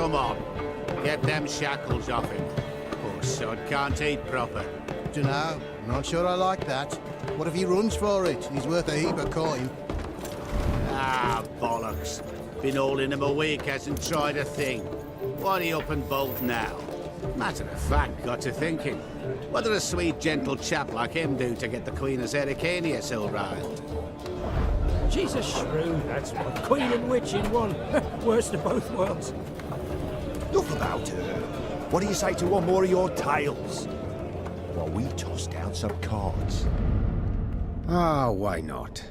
Come on. Get them shackles off him. Poor sod can't eat proper. Dunno. Not sure I like that. What if he runs for it? He's worth a heap of coin. Ah, bollocks. Been holding him a week, hasn't tried a thing. Why he up and bolt now? Matter of fact, got to thinking. What did a sweet, gentle chap like him do to get the Queen of Zericania so riled? She's a shrew, that's what. Queen and witch in one. Worst of both worlds. Enough about her. What do you say to one more of your tales? While we toss down some cards. Ah, why not?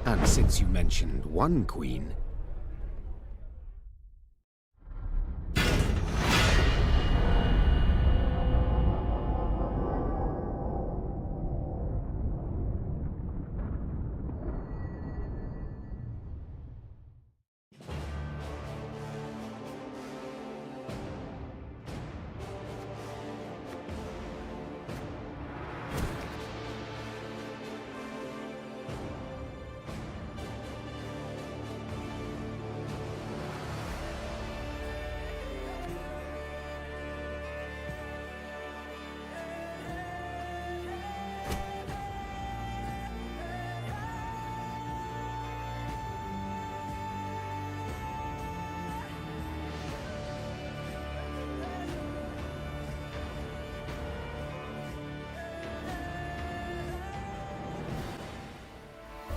And since you mentioned one queen...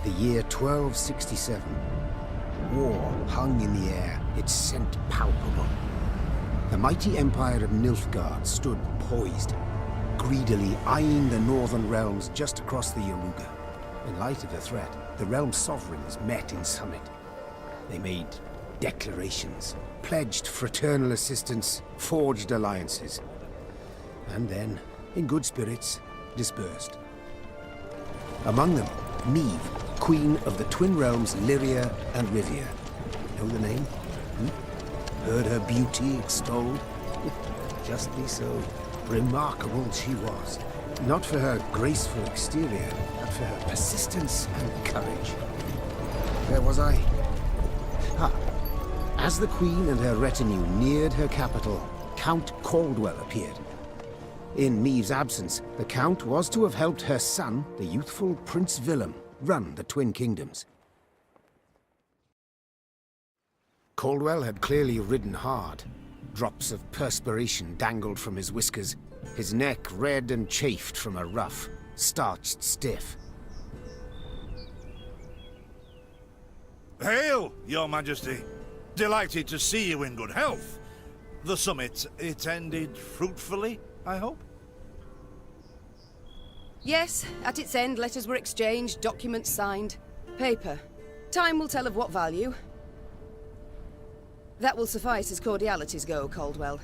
The year 1267. War hung in the air, its scent palpable. The mighty empire of Nilfgaard stood poised, greedily eyeing the northern realms just across the Yaluga. In light of the threat, the realm's sovereigns met in summit. They made declarations, pledged fraternal assistance, forged alliances, and then, in good spirits, dispersed. Among them, Neve, Queen of the Twin Realms Lyria and Rivia. Know the name? Heard her beauty extolled? Justly so. Remarkable she was. Not for her graceful exterior, but for her persistence and courage. Where was I? As the Queen and her retinue neared her capital, Count Caldwell appeared. In Neve's absence, the Count was to have helped her son, the youthful Prince Willem, run the Twin Kingdoms. Caldwell had clearly ridden hard. Drops of perspiration dangled from his whiskers, his neck red and chafed from a ruff, starched stiff. Hail, Your Majesty. Delighted to see you in good health. The summit, it ended fruitfully, I hope? Yes, at its end, letters were exchanged, documents signed. Paper. Time will tell of what value. That will suffice as cordialities go, Caldwell.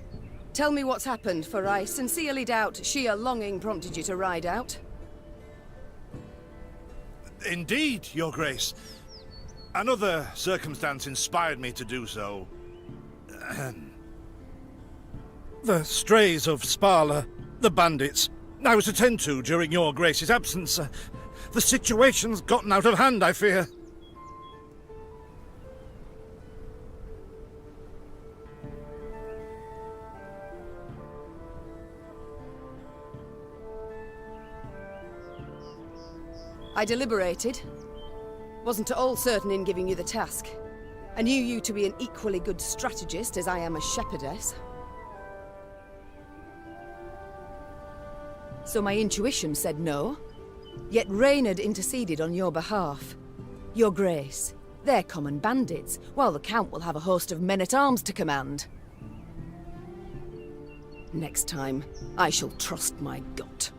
Tell me what's happened, for I sincerely doubt sheer longing prompted you to ride out. Indeed, Your Grace. Another circumstance inspired me to do so. The strays of Sparla, the bandits, I was to tend to during Your Grace's absence. The situation's gotten out of hand, I fear. I deliberated. Wasn't at all certain in giving you the task. I knew you to be an equally good strategist as I am a shepherdess. So my intuition said no. Yet Reynard interceded on your behalf. Your Grace, they're common bandits, while the Count will have a host of men-at-arms to command. Next time, I shall trust my gut.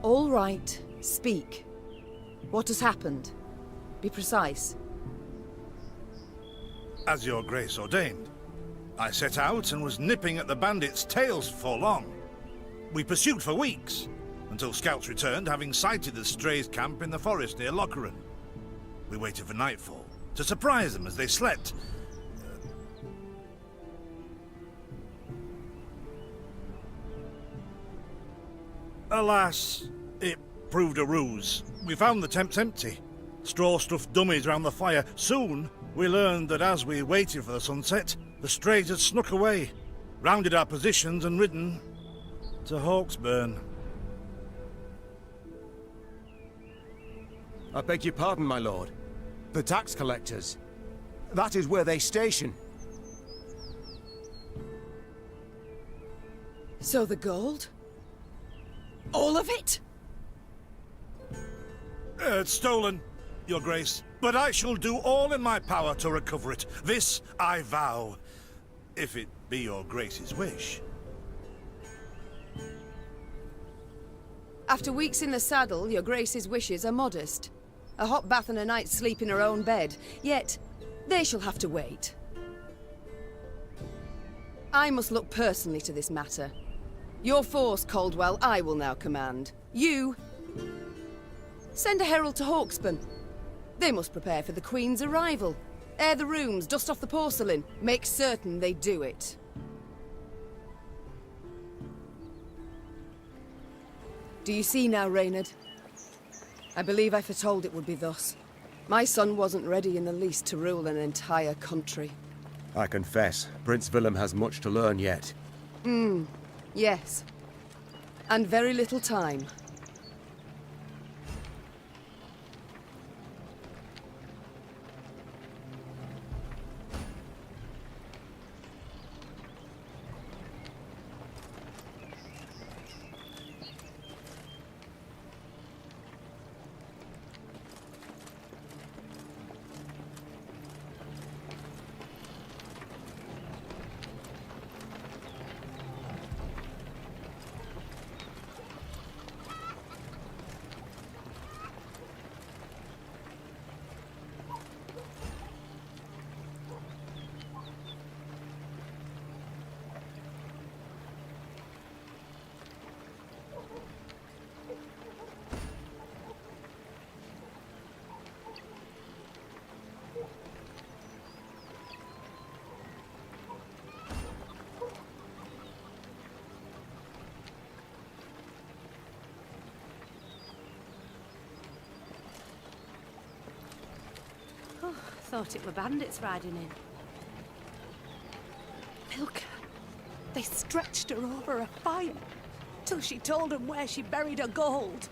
All right, speak. What has happened? Be precise. As Your Grace ordained, I set out and was nipping at the bandits' tails for long. We pursued for weeks, until scouts returned, having sighted the strays' camp in the forest near Locheren. We waited for nightfall, to surprise them as they slept. Alas, it proved a ruse. We found the tents empty. Straw-stuffed dummies around the fire. Soon, We learned that as we waited for the sunset, the strays had snuck away, rounded our positions and ridden to Hawksburn. I beg your pardon, my lord. The tax collectors. That is where they station. So the gold? All of it? It's stolen, Your Grace, but I shall do all in my power to recover it. This I vow, if it be Your Grace's wish. After weeks in the saddle, Your Grace's wishes are modest. A hot bath and a night's sleep in her own bed. Yet, they shall have to wait. I must look personally to this matter. Your force, Caldwell, I will now command. You... send a herald to Hawksburn. They must prepare for the Queen's arrival. Air the rooms, dust off the porcelain. Make certain they do it. Do you see now, Reynard? I believe I foretold it would be thus. My son wasn't ready in the least to rule an entire country. I confess, Prince Willem has much to learn yet. Yes. And very little time. Thought it were bandits riding in. Milka. They stretched her over a fire till she told them where she buried her gold.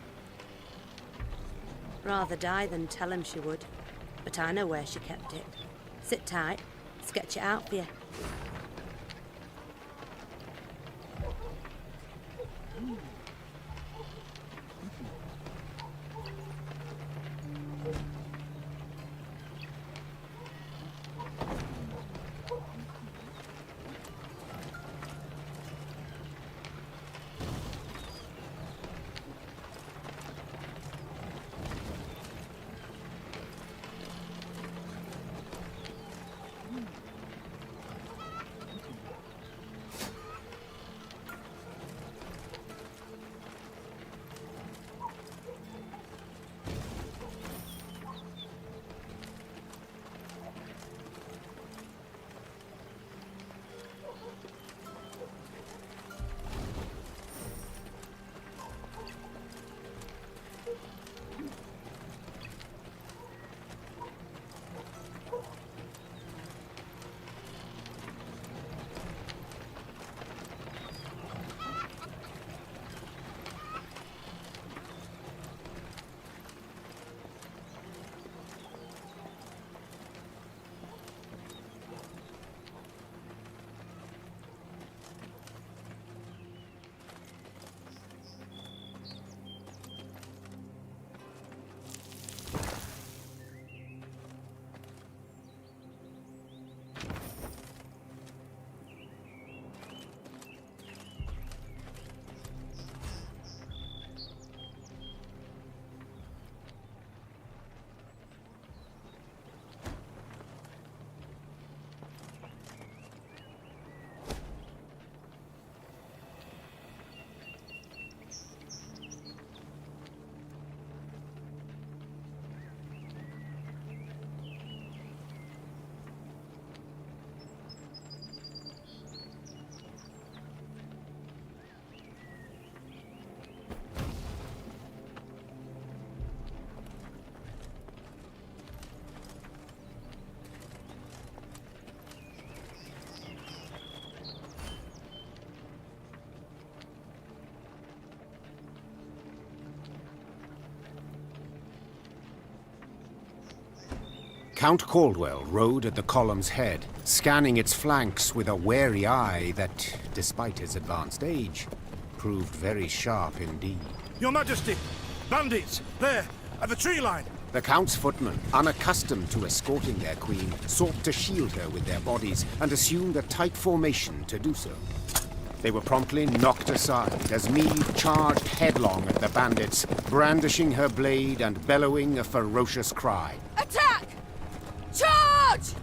Rather die than tell him she would. But I know where she kept it. Sit tight. Sketch it out for you. Count Caldwell rode at the column's head, scanning its flanks with a wary eye that, despite his advanced age, proved very sharp indeed. Your Majesty! Bandits! There! At the tree line! The Count's footmen, unaccustomed to escorting their queen, sought to shield her with their bodies and assumed a tight formation to do so. They were promptly knocked aside as Meade charged headlong at the bandits, brandishing her blade and bellowing a ferocious cry. Attack! Charge!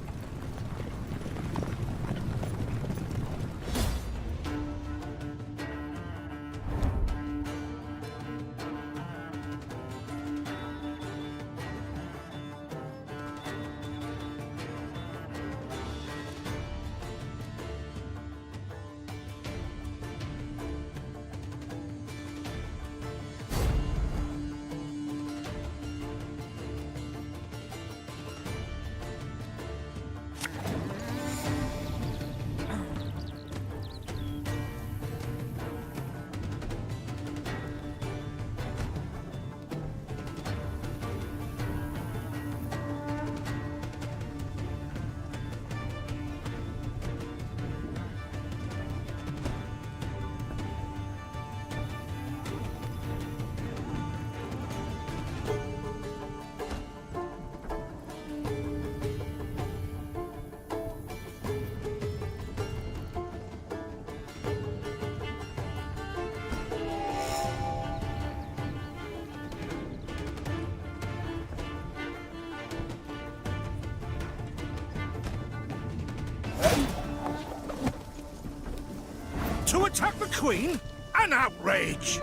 To attack the Queen? An outrage!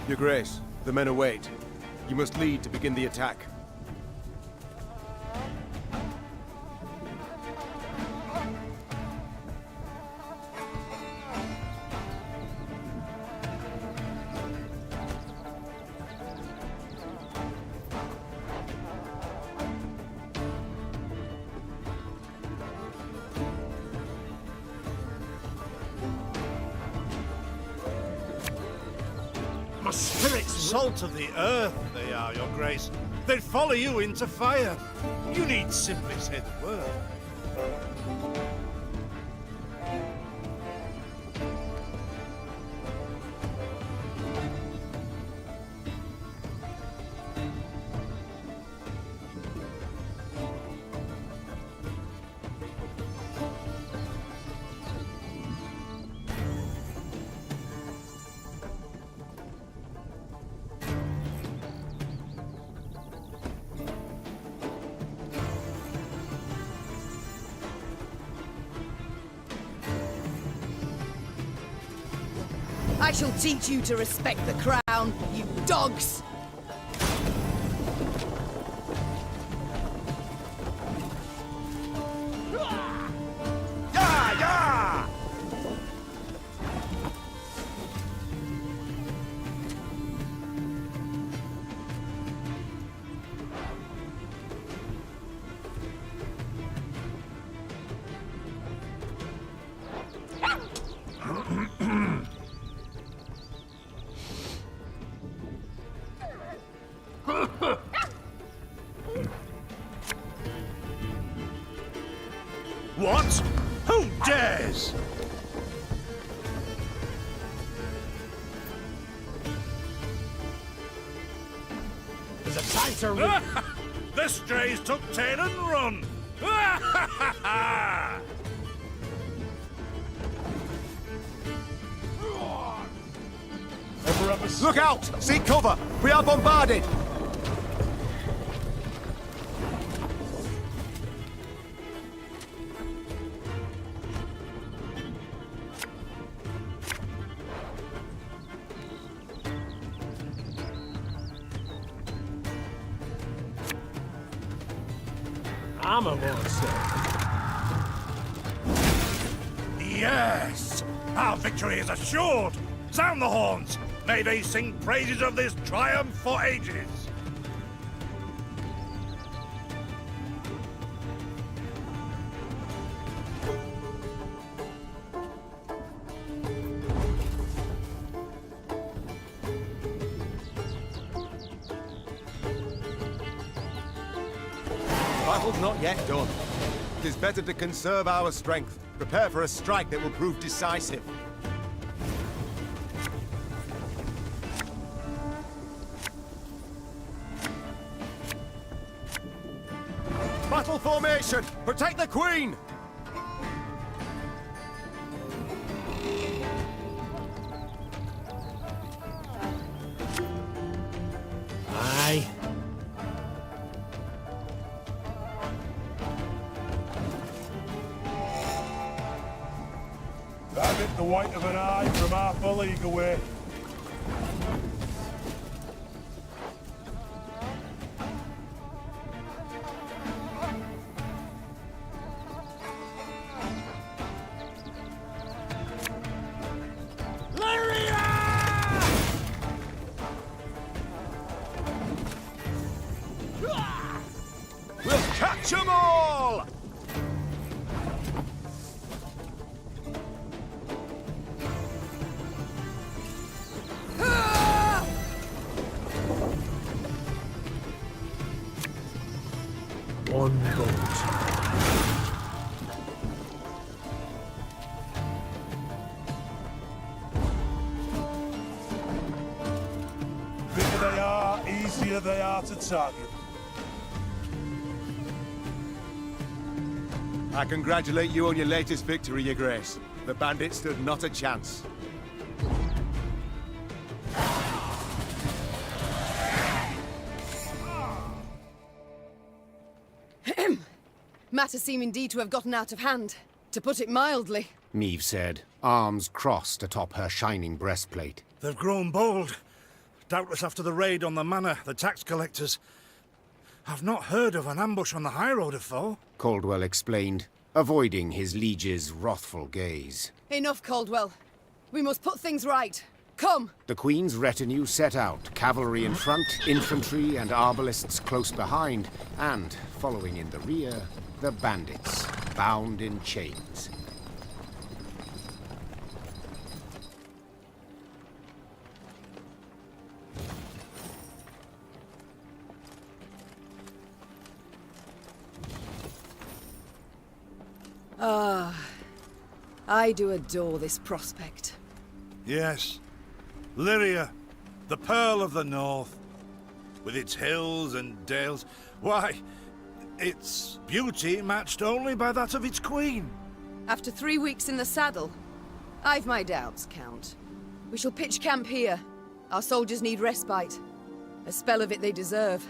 Your Grace, the men await. You must lead to begin the attack. My spirits, salt of the earth, they are, Your Grace. They'd follow you into fire. You need simply say the word. I shall teach you to respect the crown, you dogs! Yeah, yeah! What? Who dares? There's a tighter. The strays took tail and run. Look out! Seek cover! We are bombarded! I'm a monster. Yes! Our victory is assured! Sound the horns! May they sing praises of this triumph for ages. Battle's not yet done. It is better to conserve our strength. Prepare for a strike that will prove decisive. Battle formation! Protect the Queen! Aye. That bit the white of an eye from half a league away. We'll catch 'em all! One boat. Bigger they are, easier they are to target. I congratulate you on your latest victory, Your Grace. The bandits stood not a chance. Matters seem indeed to have gotten out of hand, to put it mildly. Meve said, arms crossed atop her shining breastplate. They've grown bold. Doubtless after the raid on the manor, the tax collectors. I've not heard of an ambush on the high road afore. Caldwell explained, avoiding his liege's wrathful gaze. Enough, Caldwell. We must put things right. Come! The Queen's retinue set out, cavalry in front, infantry and arbalists close behind, and, following in the rear, the bandits, bound in chains. I do adore this prospect. Yes. Lyria, the Pearl of the North. With its hills and dales. Why, its beauty matched only by that of its queen. After 3 weeks in the saddle, I've my doubts, Count. We shall pitch camp here. Our soldiers need respite. A spell of it they deserve.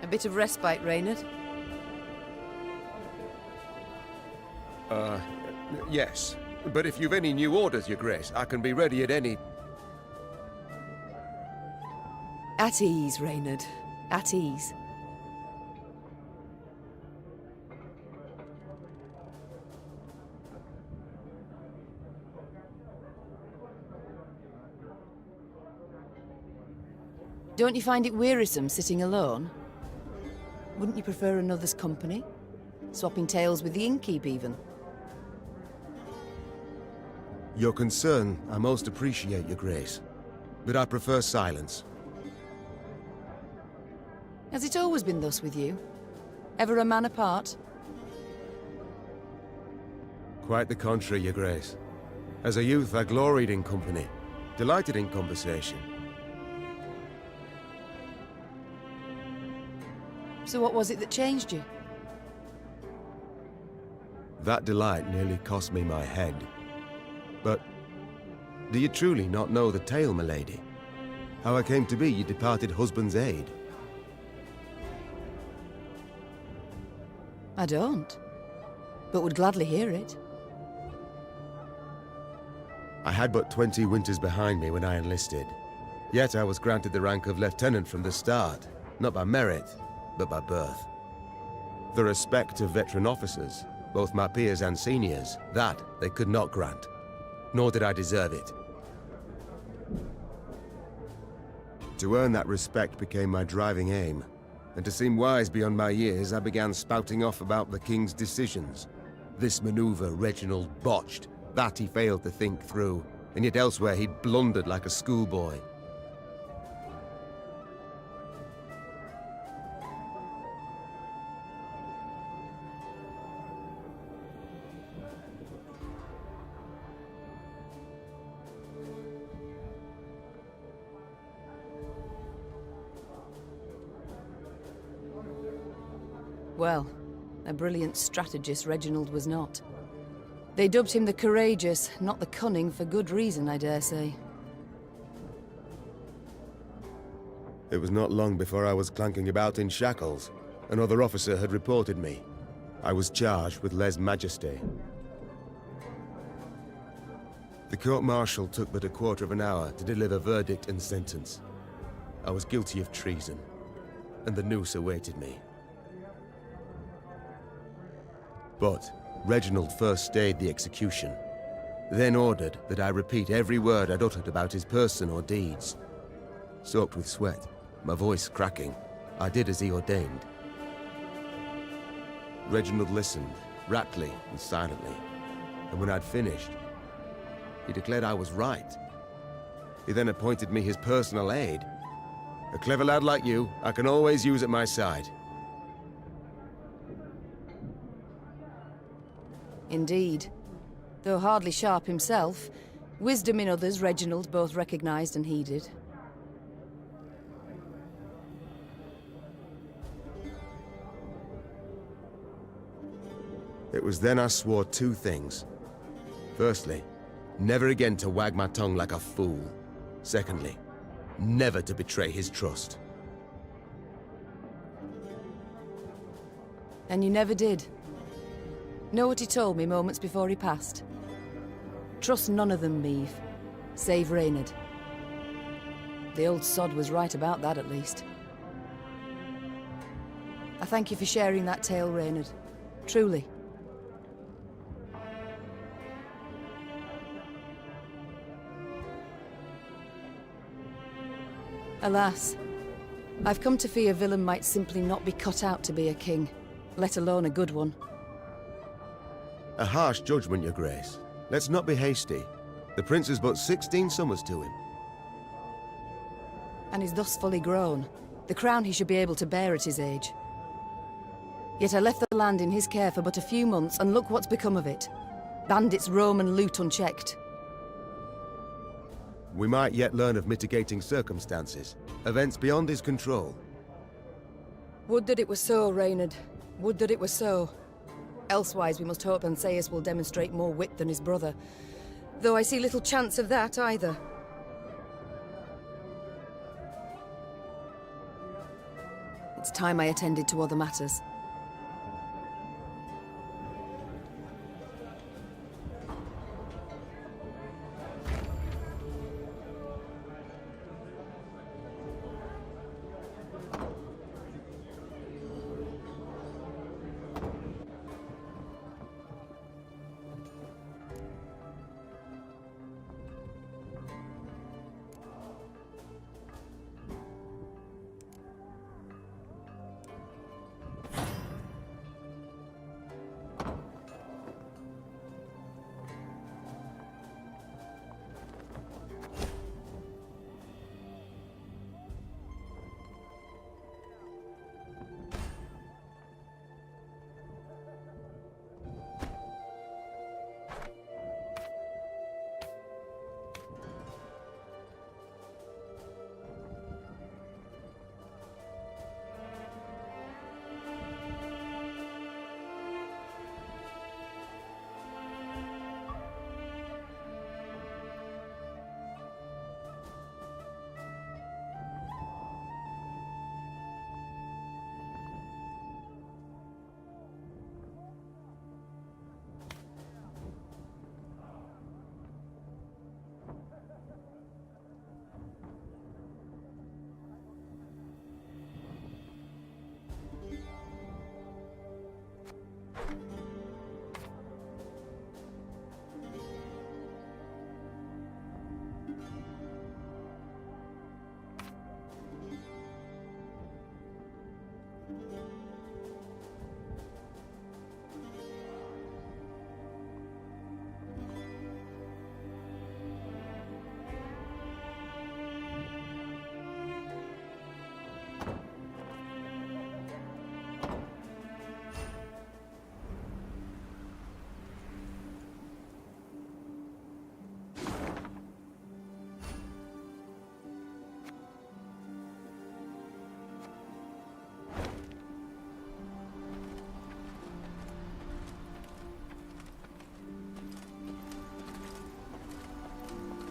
A bit of respite, Reynard? Yes. But if you've any new orders, Your Grace, I can be ready at any... At ease, Reynard. At ease. Don't you find it wearisome sitting alone? Wouldn't you prefer another's company? Swapping tales with the innkeep, even? Your concern, I most appreciate, Your Grace. But I prefer silence. Has it always been thus with you? Ever a man apart? Quite the contrary, Your Grace. As a youth, I gloried in company, delighted in conversation. So what was it that changed you? That delight nearly cost me my head. But do you truly not know the tale, milady? How I came to be your departed husband's aide? I don't, but would gladly hear it. I had but 20 winters behind me when I enlisted. Yet I was granted the rank of lieutenant from the start, not by merit, but by birth. The respect of veteran officers, both my peers and seniors, that they could not grant. Nor did I deserve it. To earn that respect became my driving aim, and to seem wise beyond my years, I began spouting off about the king's decisions. This maneuver Reginald botched, that he failed to think through, and yet elsewhere he'd blundered like a schoolboy. Well, a brilliant strategist Reginald was not. They dubbed him the courageous, not the cunning, for good reason, I dare say. It was not long before I was clanking about in shackles. Another officer had reported me. I was charged with lèse-majesté. The court-martial took but a quarter of an hour to deliver verdict and sentence. I was guilty of treason, and the noose awaited me. But Reginald first stayed the execution, then ordered that I repeat every word I'd uttered about his person or deeds. Soaked with sweat, my voice cracking, I did as he ordained. Reginald listened, raptly and silently, and when I'd finished, he declared I was right. He then appointed me his personal aide. A clever lad like you, I can always use at my side. Indeed. Though hardly sharp himself, wisdom in others Reginald both recognized and heeded. It was then I swore two things. Firstly, never again to wag my tongue like a fool. Secondly, never to betray his trust. And you never did. Know what he told me moments before he passed? Trust none of them, Meave, save Reynard. The old sod was right about that, at least. I thank you for sharing that tale, Reynard. Truly. Alas, I've come to fear Willem might simply not be cut out to be a king, let alone a good one. A harsh judgment, Your Grace. Let's not be hasty. The prince is but 16 summers to him. And is thus fully grown. The crown he should be able to bear at his age. Yet I left the land in his care for but a few months, and look what's become of it. Bandits roam and loot unchecked. We might yet learn of mitigating circumstances. Events beyond his control. Would that it were so, Reynard. Would that it were so. Elsewise, we must hope Ancaeus will demonstrate more wit than his brother. Though I see little chance of that, either. It's time I attended to other matters.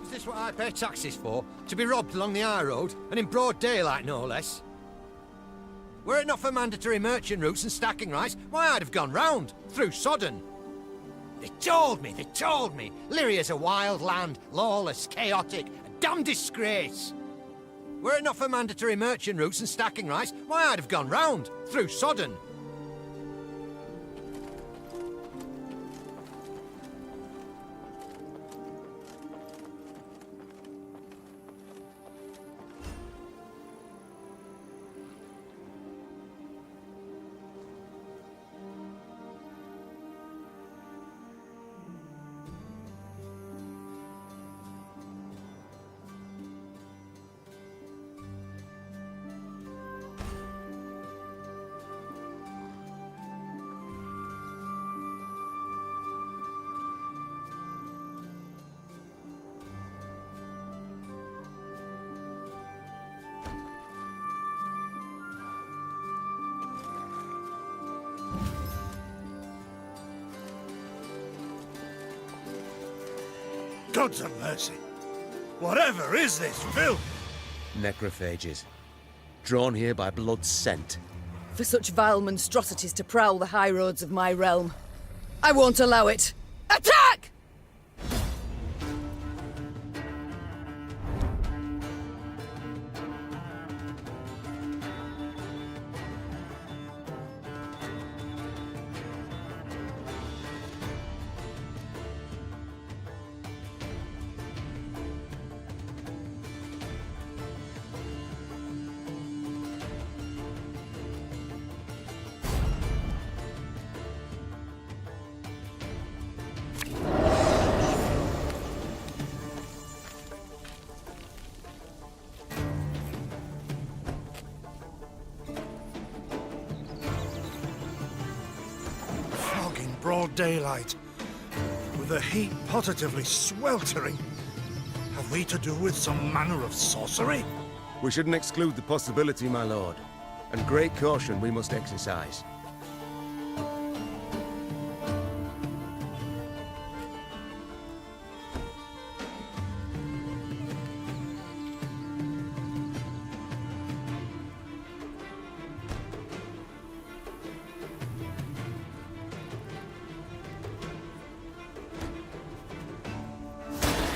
Is this what I pay taxes for? To be robbed along the high road, and in broad daylight, no less? Were it not for mandatory merchant routes and stacking rights, why, I'd have gone round, through Sodden. They told me! Lyria's a wild land, lawless, chaotic, a damn disgrace. Were it not for mandatory merchant routes and stacking rights, why, I'd have gone round, through Sodden. Gods of mercy! Whatever is this filth? Necrophages. Drawn here by blood's scent. For such vile monstrosities to prowl the high roads of my realm, I won't allow it! Attack! Broad daylight, with the heat positively sweltering. Have we to do with some manner of sorcery? We shouldn't exclude the possibility, my lord. And great caution we must exercise.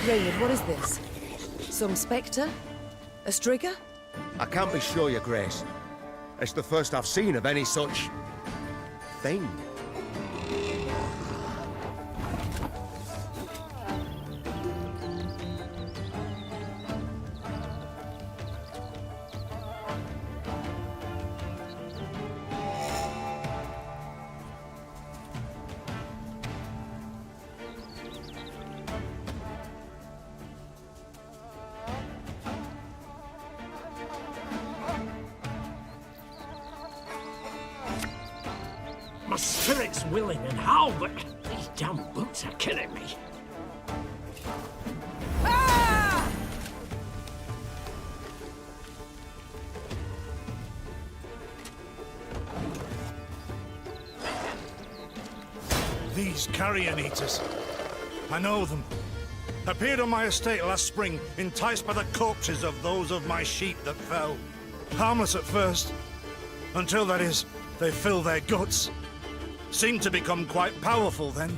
Reynard, what is this? Some spectre? A strigger? I can't be sure, Your Grace. It's the first I've seen of any such... thing. My spirit's willing and how, but these damn boots are killing me. These carrion eaters. I know them. Appeared on my estate last spring, enticed by the corpses of those of my sheep that fell. Harmless at first. Until, that is, they fill their guts. Seemed to become quite powerful then.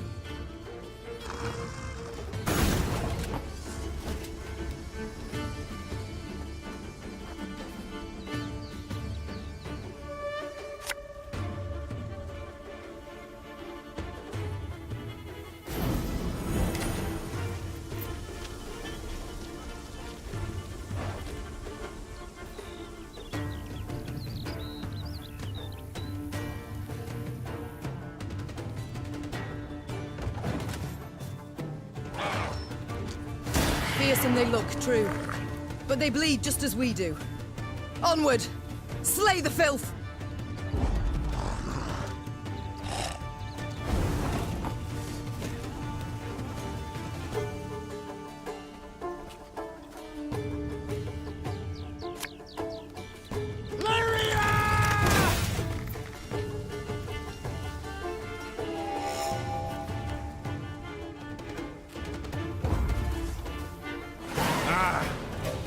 Fearsome they look, true. But they bleed just as we do. Onward! Slay the filth!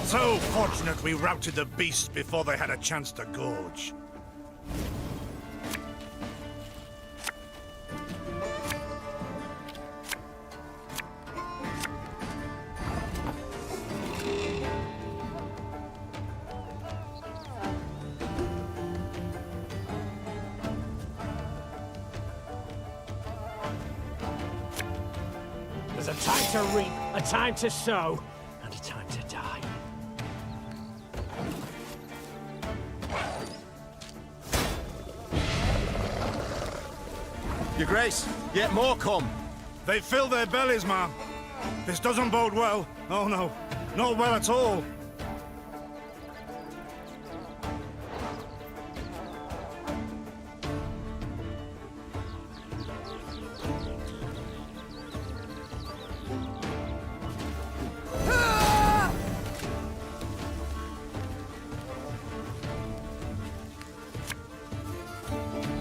So fortunate we routed the beasts before they had a chance to gorge. There's a time to reap, a time to sow, and a time to die. Your Grace, yet more come. They fill their bellies, ma'am. This doesn't bode well. Oh no, not well at all.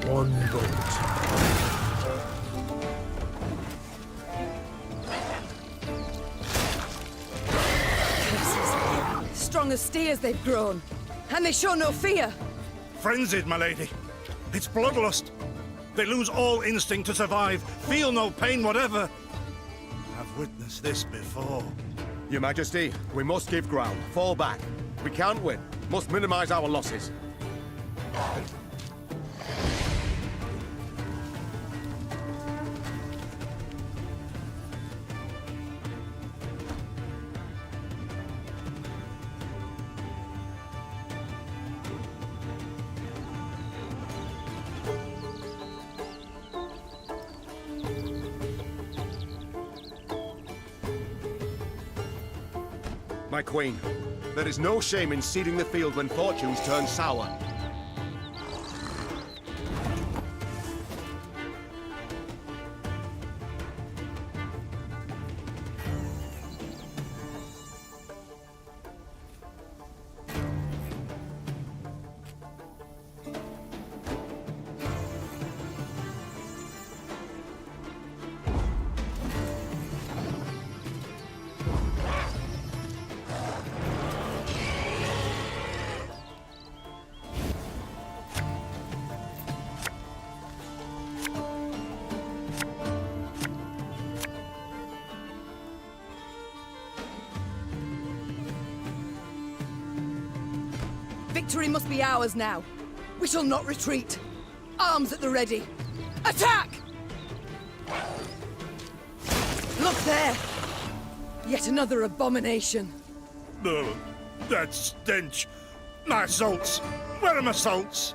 One boat. Strong as steers they've grown. And they show no fear. Frenzied, my lady. It's bloodlust. They lose all instinct to survive, feel no pain whatever. I've witnessed this before. Your Majesty, we must give ground. Fall back. We can't win. Must minimize our losses. My queen, there is no shame in ceding the field when fortunes turn sour. Victory must be ours now. We shall not retreat. Arms at the ready. Attack! Look there! Yet another abomination. Oh, that stench. My salts. Where are my salts?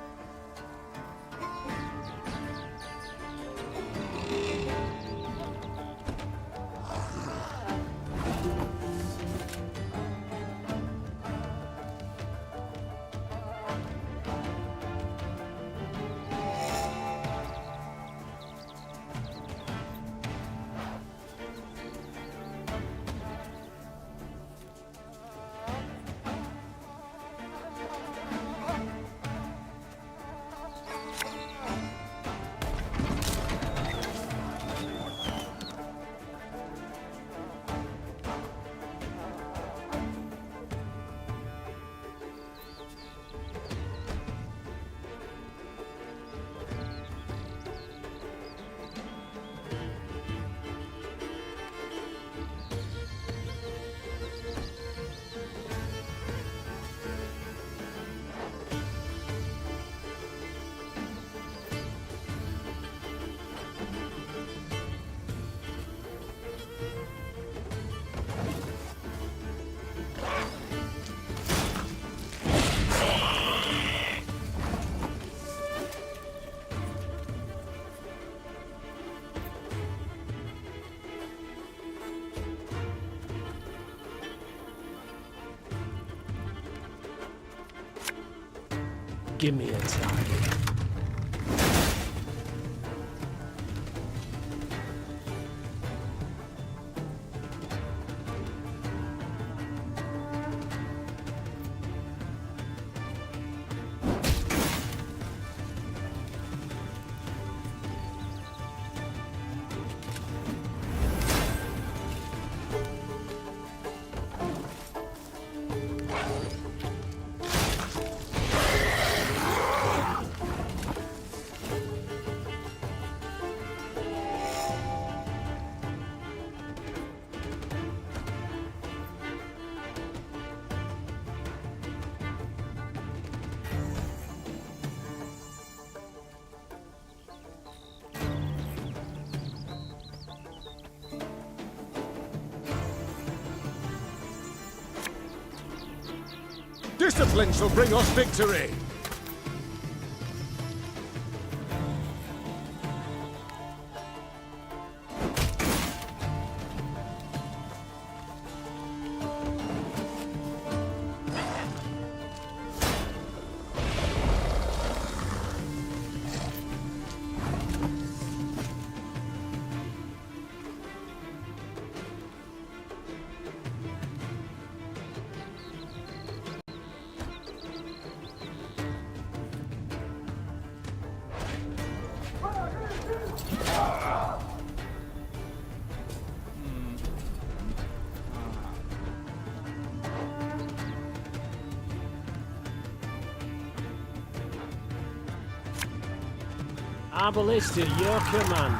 Give me a target. Discipline shall bring us victory! Our ballista, your command.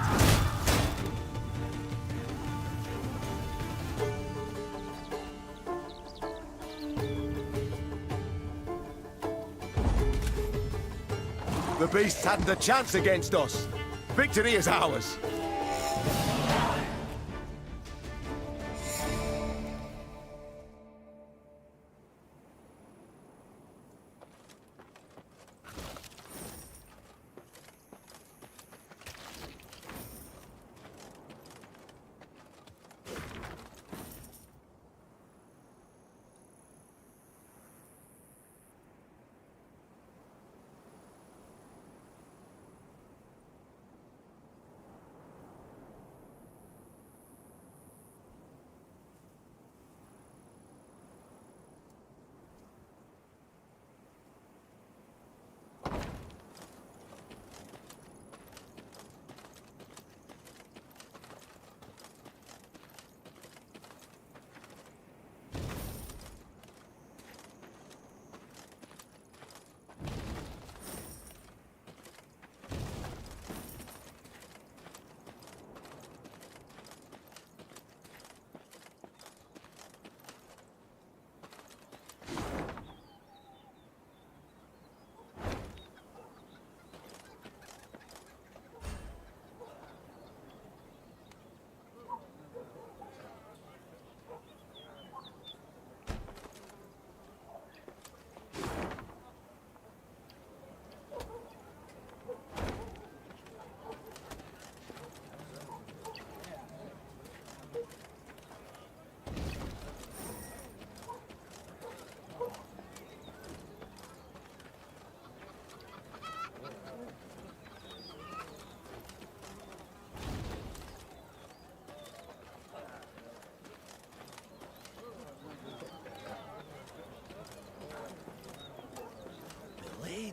The beasts hadn't a chance against us. Victory is ours.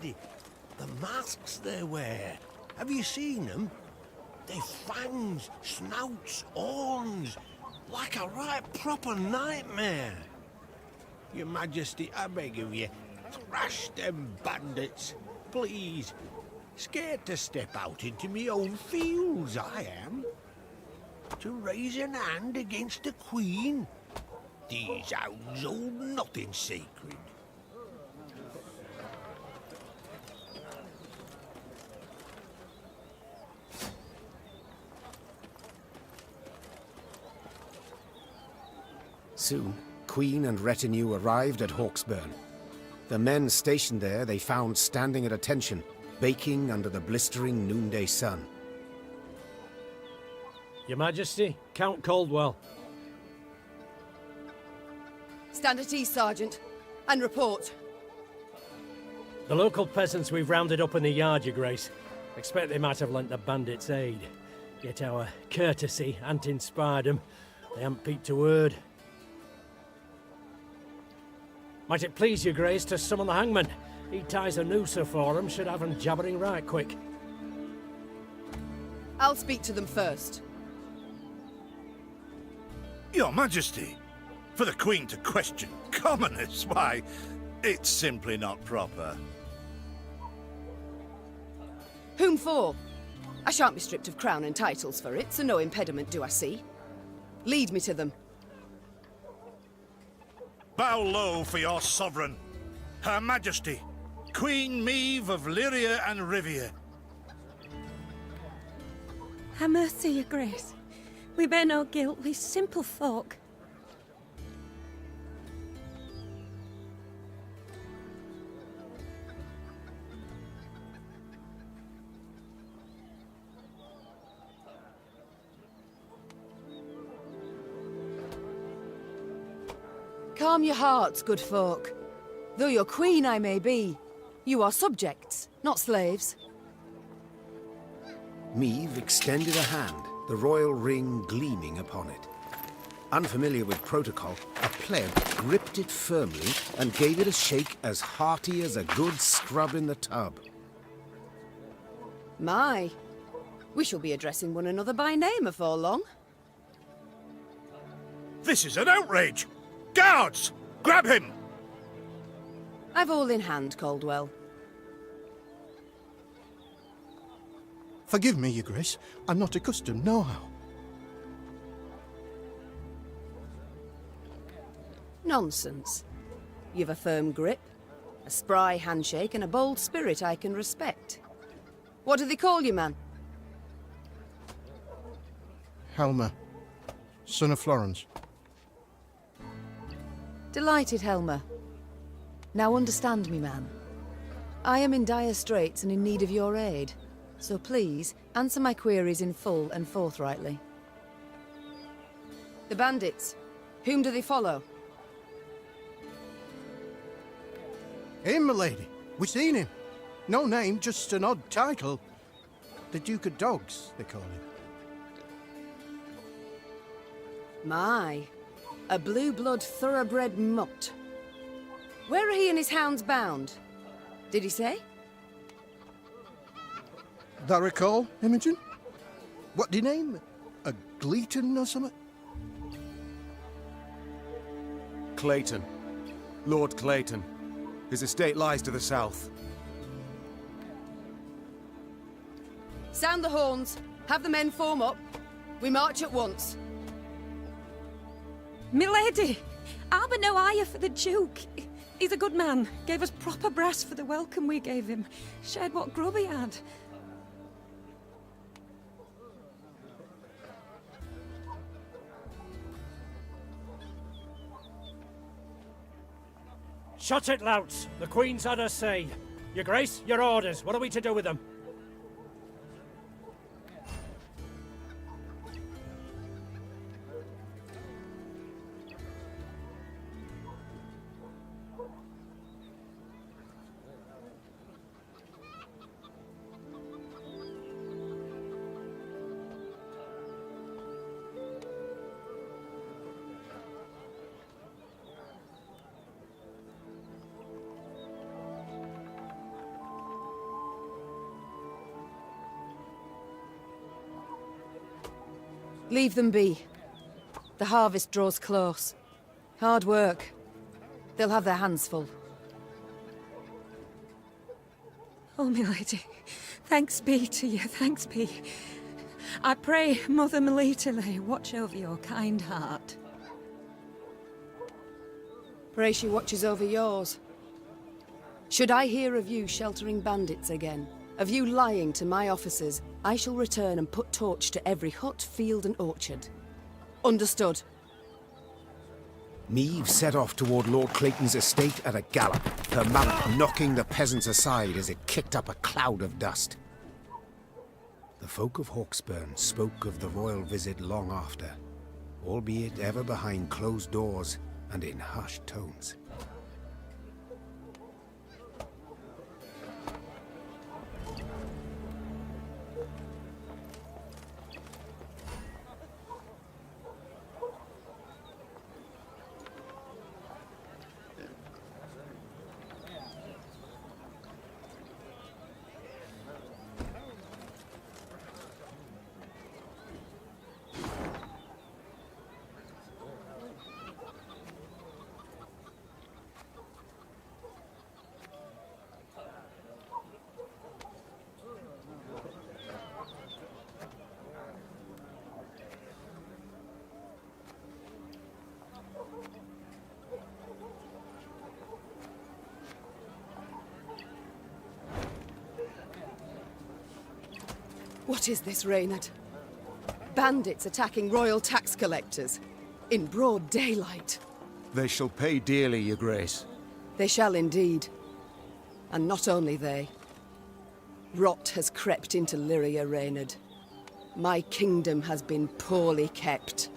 lady. The masks they wear. Have you seen them? They've fangs, snouts, horns. Like a right proper nightmare. Your Majesty, I beg of you, thrash them bandits, please. Scared to step out into me own fields, I am. To raise an hand against the Queen? These hounds hold nothing sacred. Soon, Queen and retinue arrived at Hawksburn. The men stationed there they found standing at attention, baking under the blistering noonday sun. Your Majesty, Count Caldwell. Stand at ease, Sergeant, and report. The local peasants we've rounded up in the yard, Your Grace. Expect they might have lent the bandits aid. Yet our courtesy hadn't inspired them. They haven't peeped a word. Might it please Your Grace to summon the hangman? He ties a noose for them, should have them jabbering right quick. I'll speak to them first. Your Majesty, for the Queen to question commoners, why, it's simply not proper. Whom for? I shan't be stripped of crown and titles for it, so no impediment do I see. Lead me to them. Bow low for your sovereign, Her Majesty, Queen Maeve of Lyria and Rivia. Ha' mercy, Your Grace. We bear no guilt, we simple folk. Calm your hearts, good folk. Though your queen I may be, you are subjects, not slaves. Maeve extended a hand, the royal ring gleaming upon it. Unfamiliar with protocol, a pleb gripped it firmly and gave it a shake as hearty as a good scrub in the tub. My, we shall be addressing one another by name afore long. This is an outrage! Guards! Grab him! I've all in hand, Caldwell. Forgive me, Your Grace. I'm not accustomed, nohow. Nonsense. You've a firm grip, a spry handshake, and a bold spirit I can respect. What do they call you, man? Helmer, son of Florence. Delighted, Helmer. Now understand me, man. I am in dire straits and in need of your aid. So please, answer my queries in full and forthrightly. The bandits. Whom do they follow? Him, milady. We seen him. No name, just an odd title. The Duke of Dogs, they call him. My, a blue-blood thoroughbred mutt. Where are he and his hounds bound? Did he say? That recall, Imogen? What do you name? A Gleeton or something? Clayton. Lord Clayton. His estate lies to the south. Sound the horns. Have the men form up. We march at once. Milady! I'll no higher for the Duke. He's a good man. Gave us proper brass for the welcome we gave him. Shared what grub he had. Shut it, louts. The Queen's had her say. Your Grace, your orders. What are we to do with them? Leave them be. The harvest draws close. Hard work. They'll have their hands full. Oh, milady, thanks be to you, thanks be. I pray Mother Melitele watch over your kind heart. Pray she watches over yours. Should I hear of you sheltering bandits again, of you lying to my officers, I shall return and put torch to every hut, field and orchard. Understood. Meve set off toward Lord Clayton's estate at a gallop, her mount knocking the peasants aside as it kicked up a cloud of dust. The folk of Hawksburn spoke of the royal visit long after, albeit ever behind closed doors and in hushed tones. What is this, Reynard? Bandits attacking royal tax collectors. In broad daylight. They shall pay dearly, your grace. They shall indeed. And not only they. Rot has crept into Lyria, Reynard. My kingdom has been poorly kept.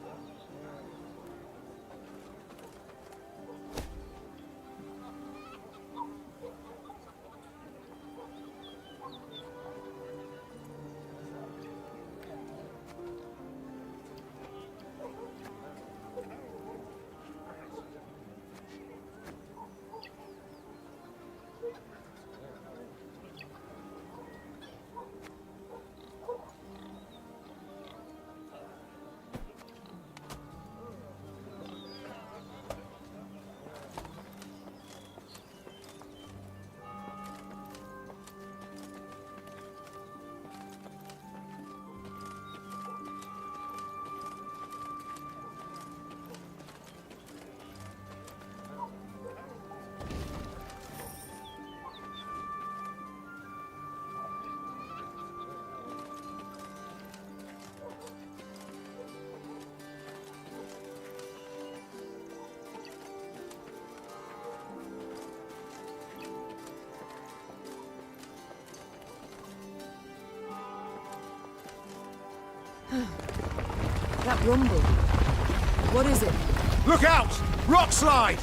That rumble. What is it? Look out! Rock slide!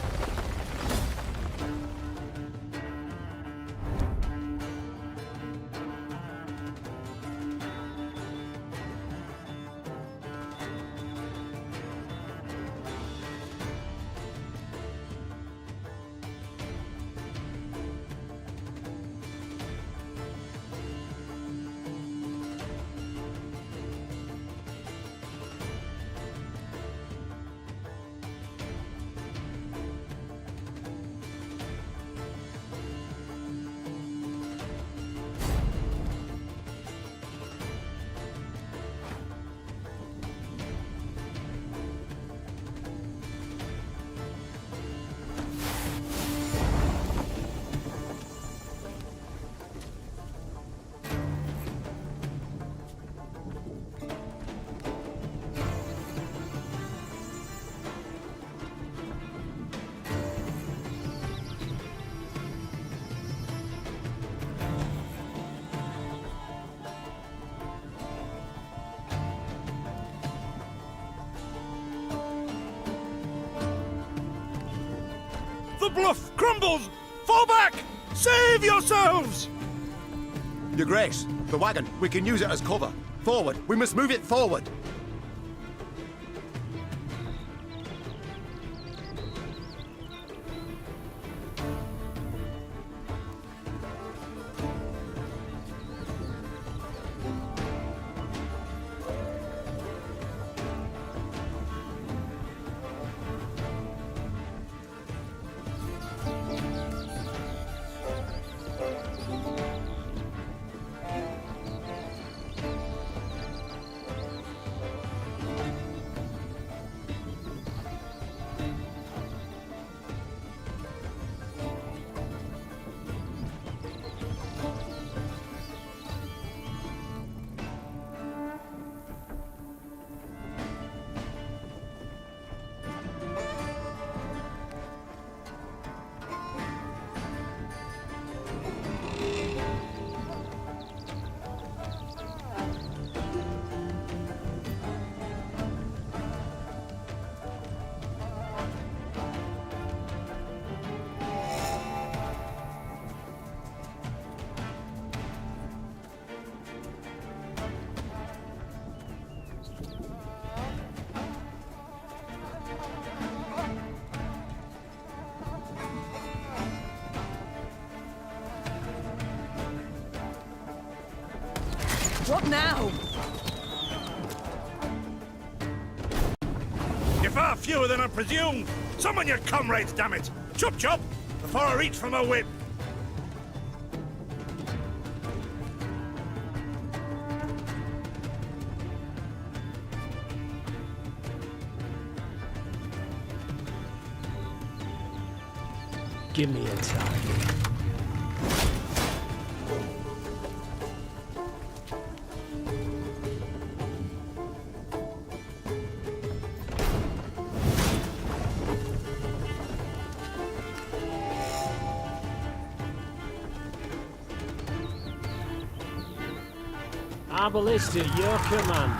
The bluff crumbles! Fall back! Save yourselves! Your grace, the wagon. We can use it as cover. Forward. We must move it forward. What now? You're far fewer than I presumed. Summon your comrades, damn it! Chop chop! Before I reach for my whip. Give me a target. Our ballista, your command.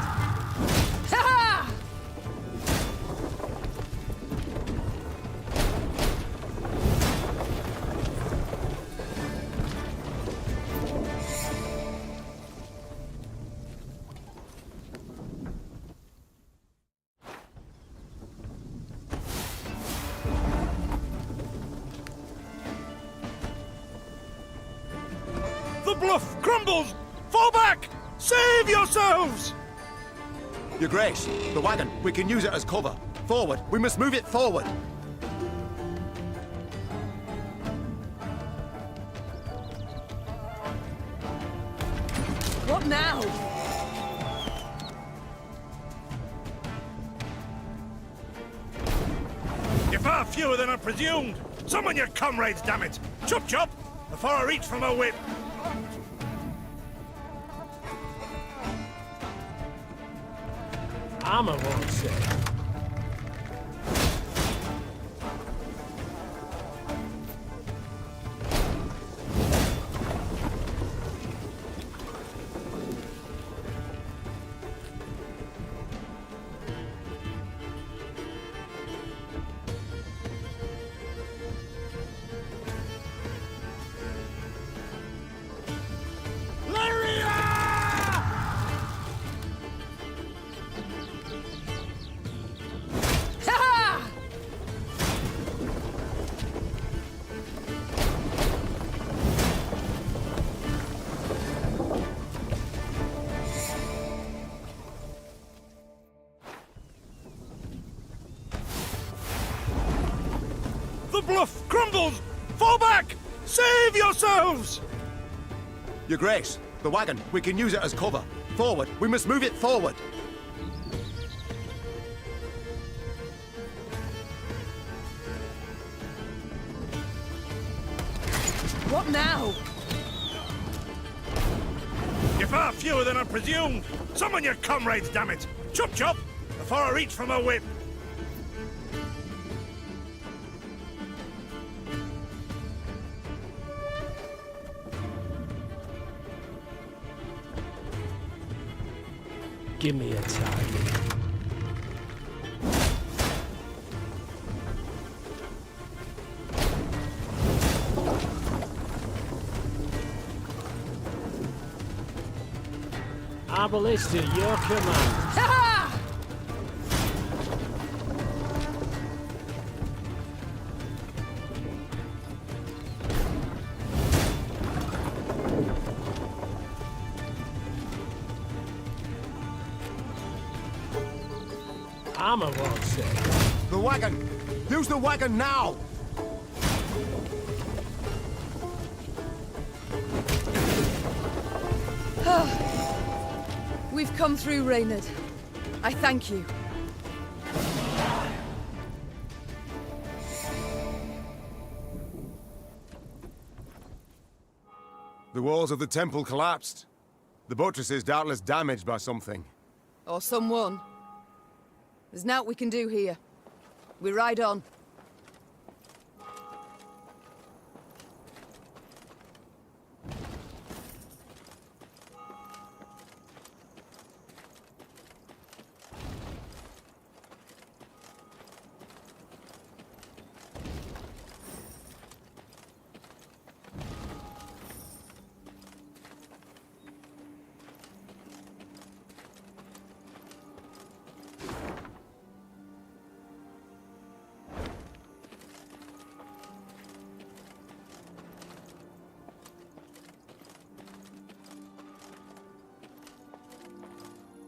Ha! The bluff crumbles! Fall back! Save yourselves! Your Grace, the wagon. We can use it as cover. Forward. We must move it forward. What now? You're far fewer than I presumed. Summon your comrades, damn it! Chop chop! Before I reach for my whip. Armor won't save. The bluff crumbles! Fall back! Save yourselves! Your Grace, the wagon. We can use it as cover. Forward. We must move it forward. What now? You're far fewer than I presumed. Summon your comrades, damn it! Chop chop! Before I reach for my whip. Give me a target. Our ballista, your command. Ha! Armor won't save. The wagon. Use the wagon now. We've come through, Reynard. I thank you. The walls of the temple collapsed. The buttresses doubtless damaged by something. Or someone. There's naught we can do here. We ride on.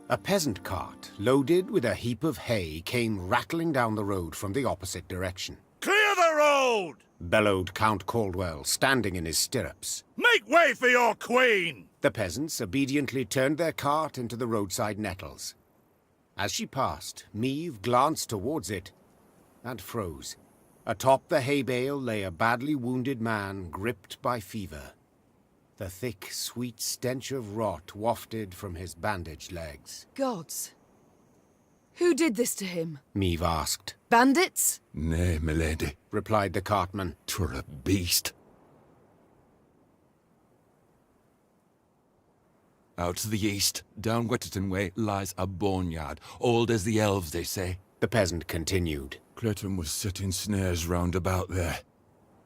A peasant cart, loaded with a heap of hay, came rattling down the road from the opposite direction. Clear the road! Bellowed Count Caldwell, standing in his stirrups. Make way for your queen! The peasants obediently turned their cart into the roadside nettles. As she passed, Meave glanced towards it and froze. Atop the hay bale lay a badly wounded man gripped by fever. The thick, sweet stench of rot wafted from his bandaged legs. Gods. Who did this to him? Meave asked. Bandits? Nay, milady, replied the cartman. 'Twere a beast. Out to the east, down Wetterton way, lies a boneyard, old as the elves, they say. The peasant continued. Clayton was setting snares round about there.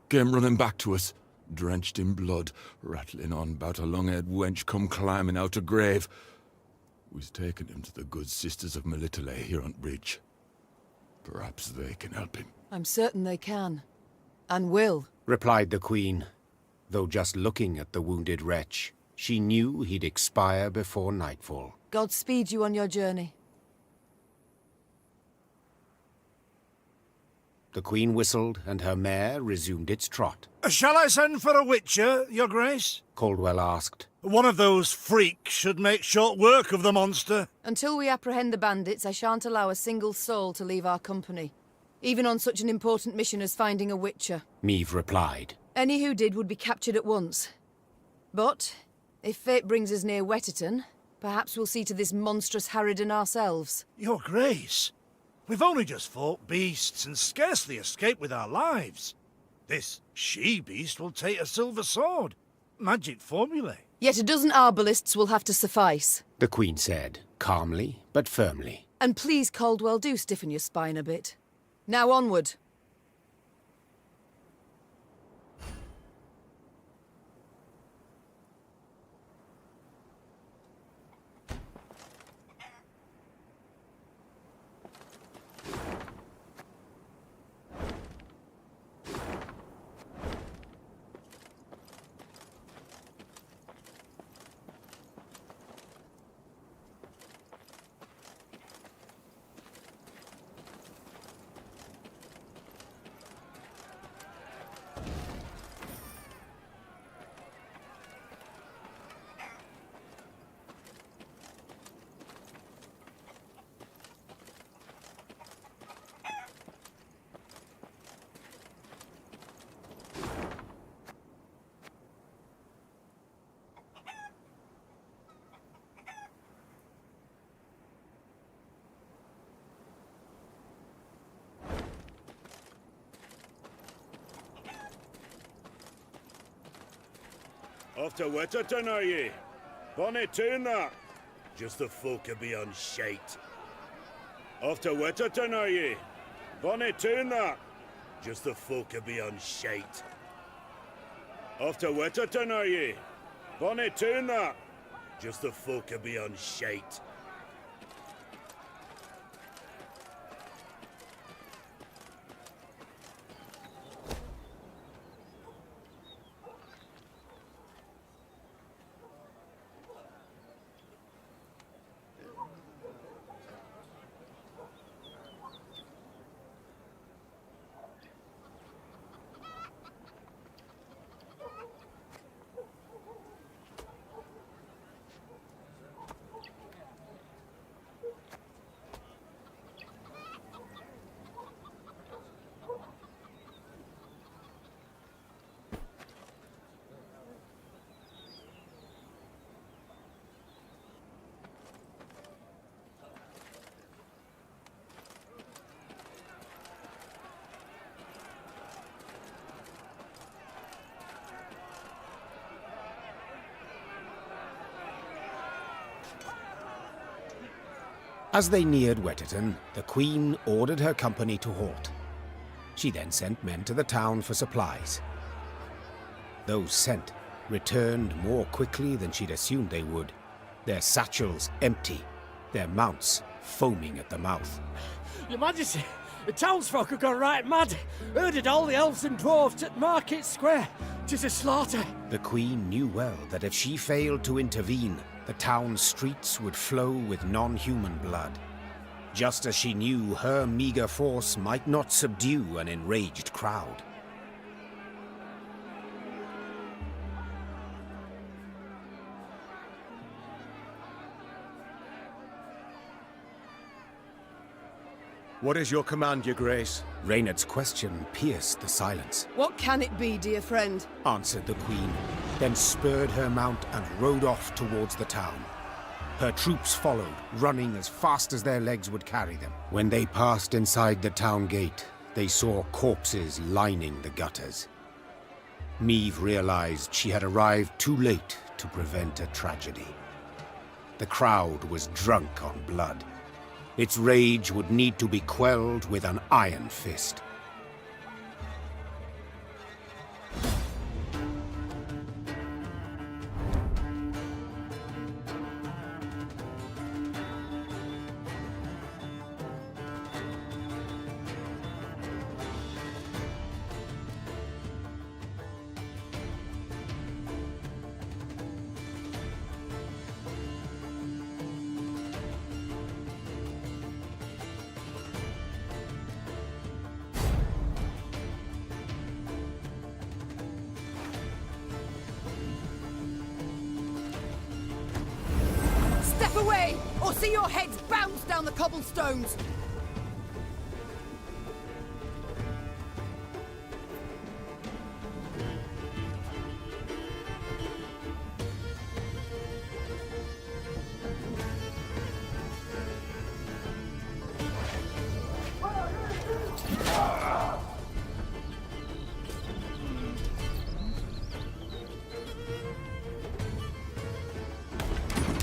Came running back to us, drenched in blood, rattling on about a long-haired wench come climbing out a grave. We've taken him to the good sisters of Melitele here on bridge. Perhaps they can help him. I'm certain they can. And will. Replied the Queen, though just looking at the wounded wretch, she knew he'd expire before nightfall. God speed you on your journey. The Queen whistled, and her mare resumed its trot. Shall I send for a witcher, your grace? Caldwell asked. One of those freaks should make short work of the monster. Until we apprehend the bandits, I shan't allow a single soul to leave our company. Even on such an important mission as finding a witcher. Meave replied. Any who did would be captured at once. But, if fate brings us near Wetterton, perhaps we'll see to this monstrous harridan ourselves. Your grace, we've only just fought beasts and scarcely escaped with our lives. This she-beast will take a silver sword. Magic formulae. Yet a dozen arbalists will have to suffice. The Queen said, calmly but firmly. And please, Caldwell, do stiffen your spine a bit. Now onward. Off to Wetterton, are ye? Bonnet tune that. Just the folk a be on shite. Off to Wetterton, are ye? Bonnet tune that. Just the folk a be on shite. Off to Wetterton, are ye? Bonnet tune that. Just the folk a be on shite. As they neared Wetterton, the Queen ordered her company to halt. She then sent men to the town for supplies. Those sent returned more quickly than she'd assumed they would, their satchels empty, their mounts foaming at the mouth. Your Majesty, the townsfolk have gone right mad. Herded all the elves and dwarves at Market Square. 'Tis a slaughter. The Queen knew well that if she failed to intervene, The town streets would flow with non-human blood, just as she knew her meager force might not subdue an enraged crowd. What is your command, your grace? Reynard's question pierced the silence. What can it be, dear friend? Answered the queen, then spurred her mount and rode off towards the town. Her troops followed, running as fast as their legs would carry them. When they passed inside the town gate, they saw corpses lining the gutters. Meve realized she had arrived too late to prevent a tragedy. The crowd was drunk on blood. Its rage would need to be quelled with an iron fist. Step away, or see your heads bounce down the cobblestones!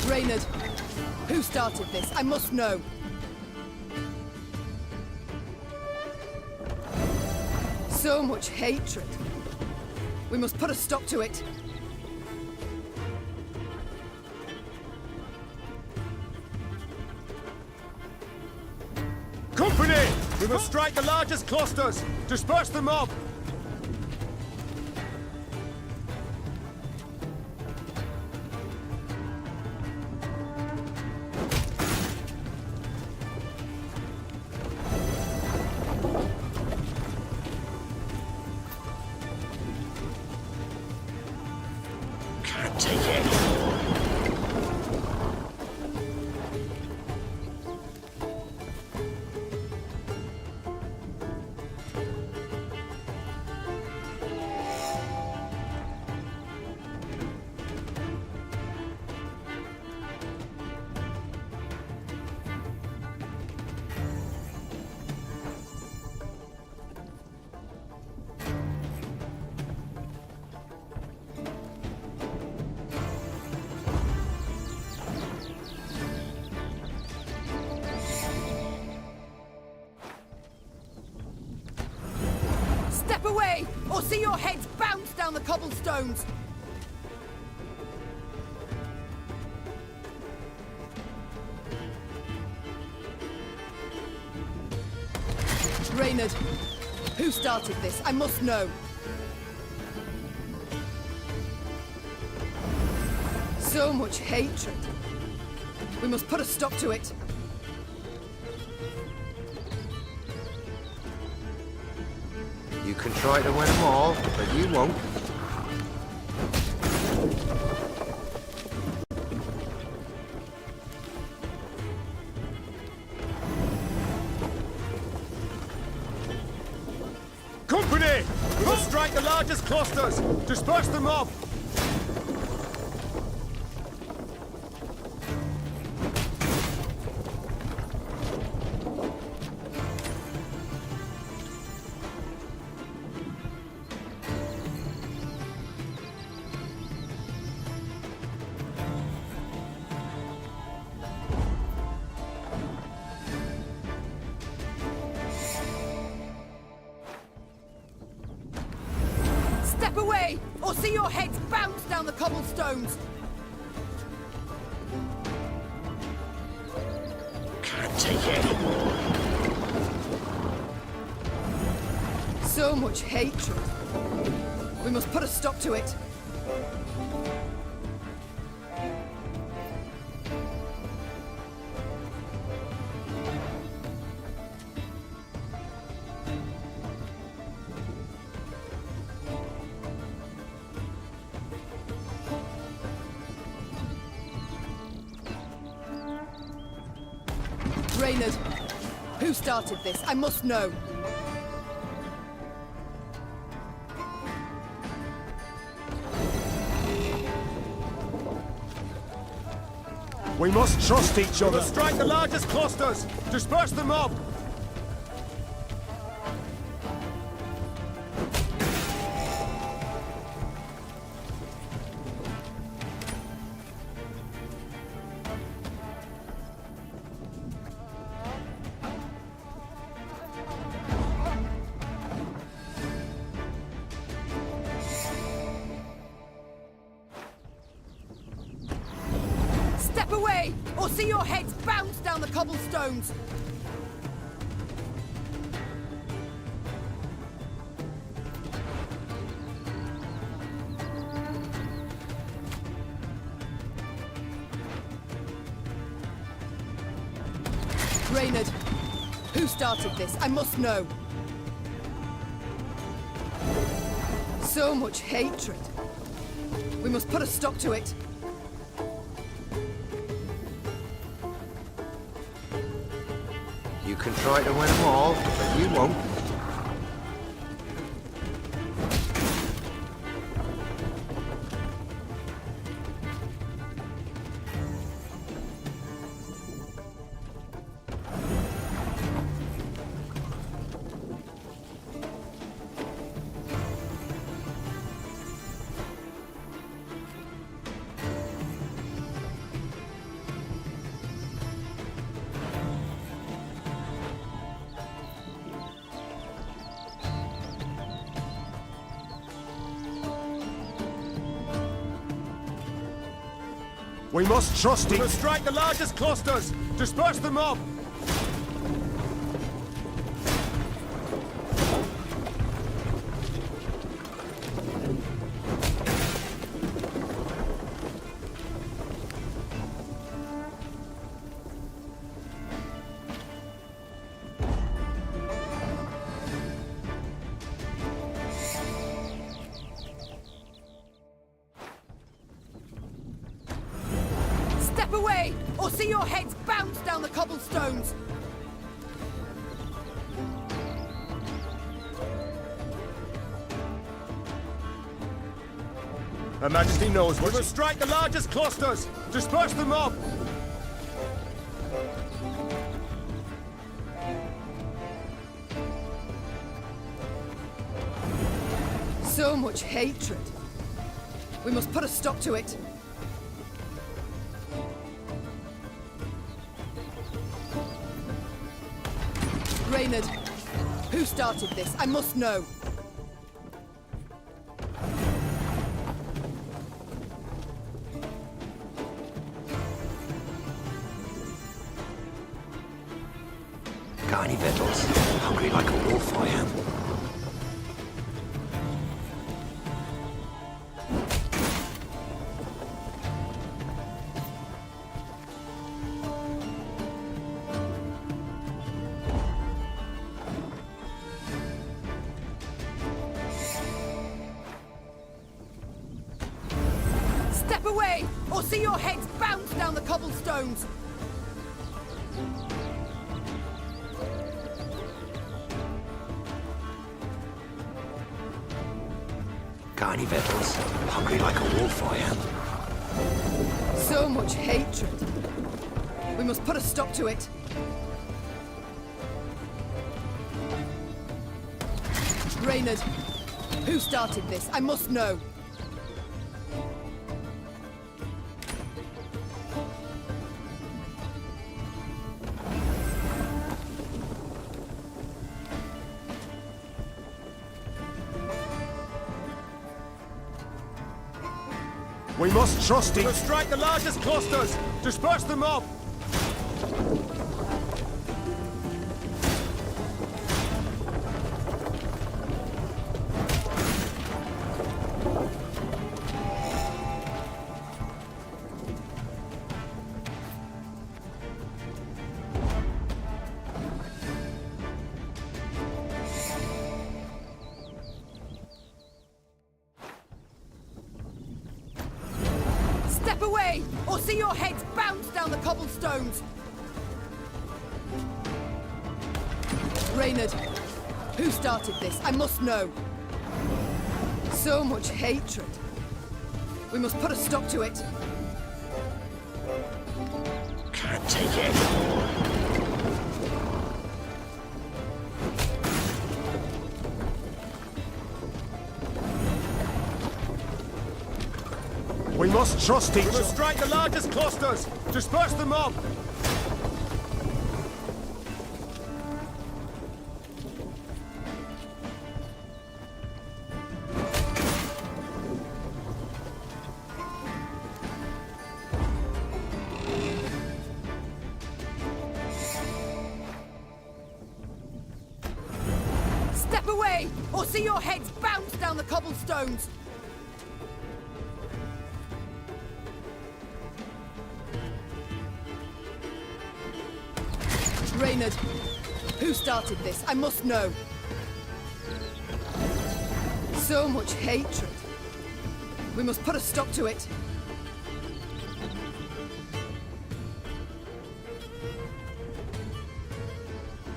Reynard, who started this? I must know. So much hatred. We must put a stop to it. Company! We must strike the largest clusters! Disperse the mob! Can't take it anymore. Step away, or see your heads bounce down the cobblestones! Reynard, who started this? I must know. So much hatred. We must put a stop to it. You can try to win them all, but you won't. Company! We must strike the largest clusters! Disperse the mob! Step away, or see your heads bounce down the cobblestones! Can't take it anymore. So much hatred. We must put a stop to it. Reynard, who started this? I must know. We must trust each other. Strike the largest clusters! Disperse the mob! Step away, or see your heads bounce down the cobblestones! Reynard, who started this? I must know. So much hatred. We must put a stop to it. You can try to win them all, but you won't. We must trust each other. Strike the largest clusters! Disperse the mob! Step away, or see your heads bounce down the cobblestones! Her Majesty knows what. We must strike the largest clusters! Disperse the mob! So much hatred. We must put a stop to it. Reynard, who started this? I must know. Got any victuals? Hungry like a wolf, I am. Step away, or see your heads bounce down the cobblestones! Got any victuals? Hungry like a wolf, I am. So much hatred. We must put a stop to it. Reynard, who started this? I must know. We must trust each other. Strike the largest clusters! Disperse the mob! Step away, or see your heads bounce down the cobblestones! Reynard, who started this? I must know. So much hatred. We must put a stop to it. Can't take it anymore. We must trust each other. We must strike the largest clusters! Disperse the mob! Step away, or see your heads bounce down the cobblestones! Reynard, who started this? I must know. So much hatred. We must put a stop to it.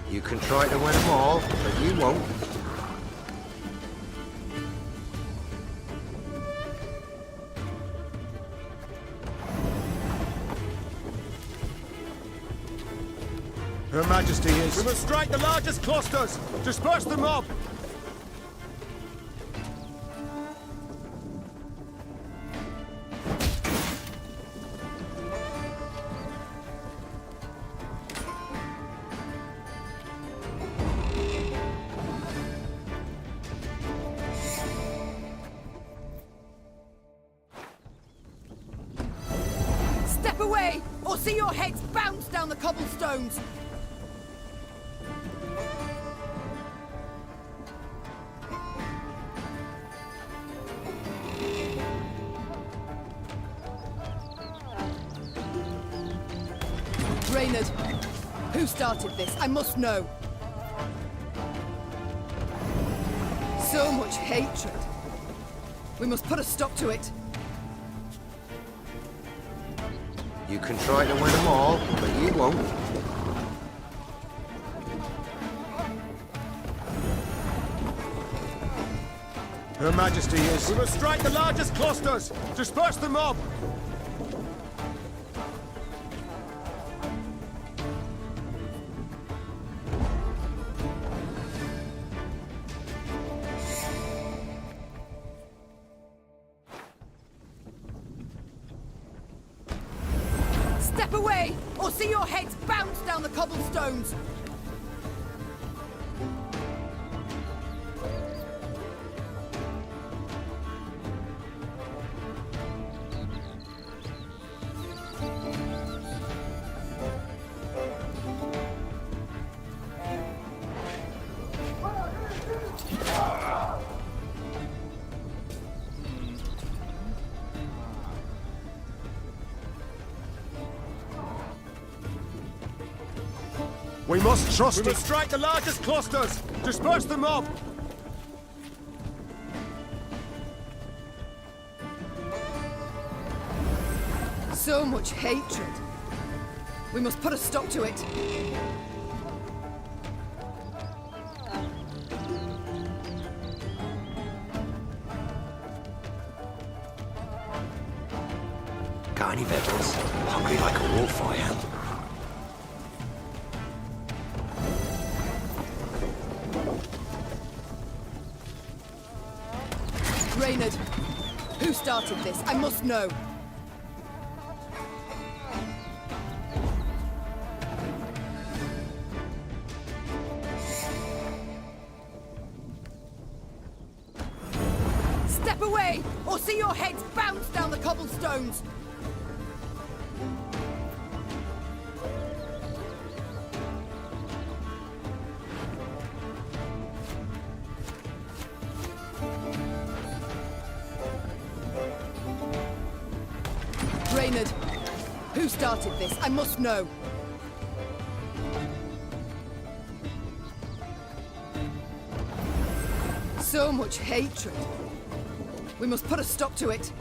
You can try to win them all, but you won't. Her Majesty is... We must strike the largest clusters! Disperse the mob! Step away, or see your heads bounce down the cobblestones! Reynard, who started this? I must know. So much hatred. We must put a stop to it. You can try to win them all, but you won't. Her Majesty is... We must strike the largest clusters! Disperse the mob! Step away, or see your heads bounce down the cobblestones! We must trust... We must strike the largest clusters! Disperse the mob! So much hatred. We must put a stop to it. Got any victuals? Hungry like a wolf, I am. Reynard, who started this? I must know. Step away, or see your heads bounce down the cobblestones! Reynard, who started this? I must know. So much hatred. We must put a stop to it.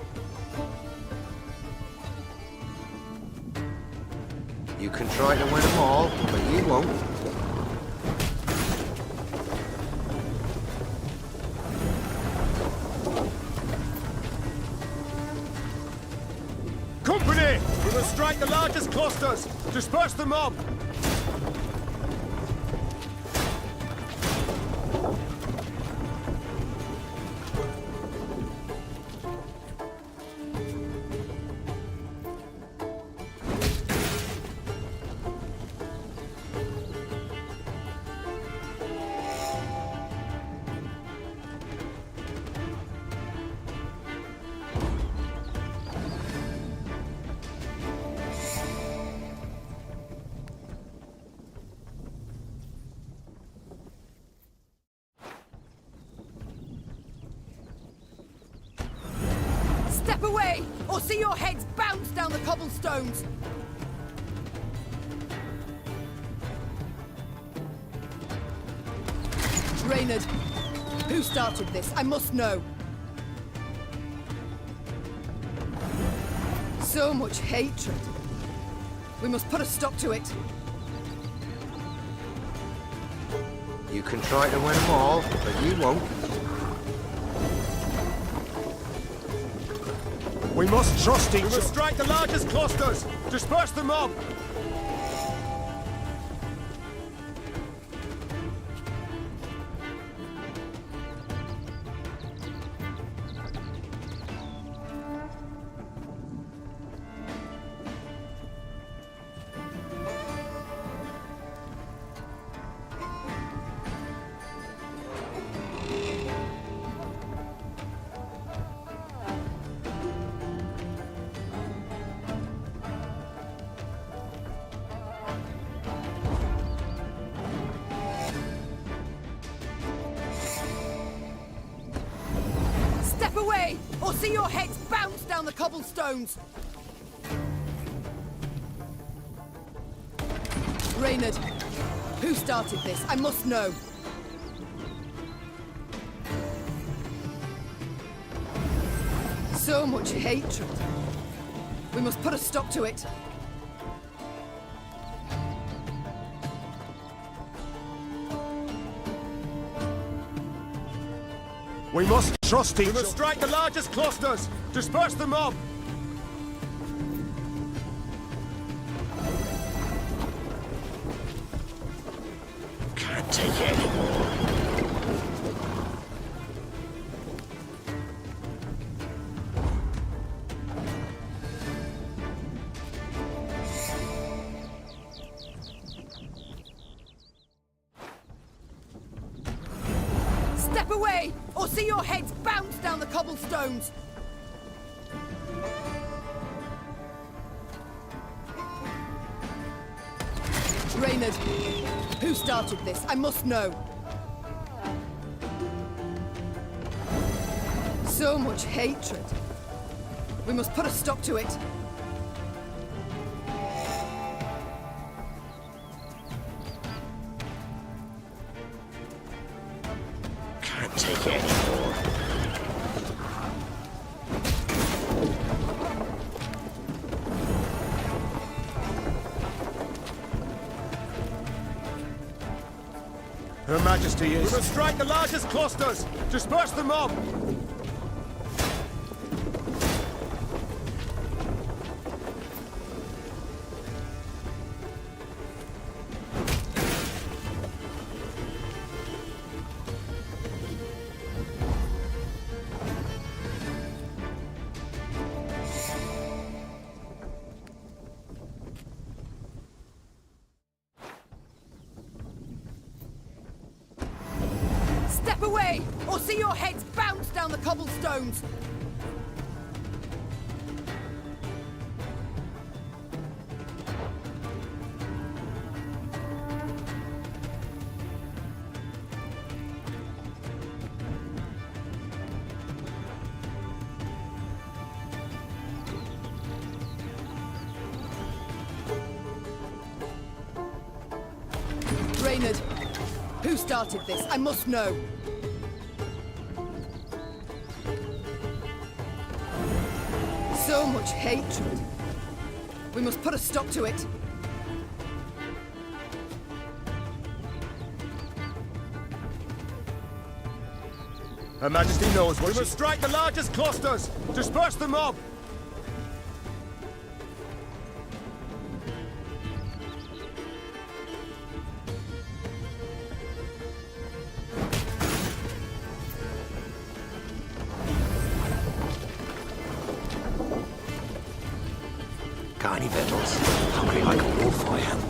You can try to win them all, but you won't. Company! We must strike the largest clusters! Disperse the mob! Step away, or see your heads bounce down the cobblestones! Reynard, who started this? I must know. So much hatred. We must put a stop to it. You can try to win them all, but you won't. We must trust each other. We must strike the largest clusters! Disperse the mob! Step away, or see your heads bounce down the cobblestones! Reynard, who started this? I must know. So much hatred. We must put a stop to it. We must trust each other. We must strike the largest clusters! Disperse the mob! Can't take it anymore. Step away, or see your heads bounce down the cobblestones! Reynard, who started this? I must know. So much hatred. We must put a stop to it. Can't take it anymore. Her Majesty is... We must strike the largest clusters! Disperse the mob! Step away, or see your heads bounce down the cobblestones! Reynard, who started this? I must know. So much hatred. We must put a stop to it. Her Majesty knows what we must strike the largest clusters! Disperse the mob! Got any victuals? Hungry like a wolf I am.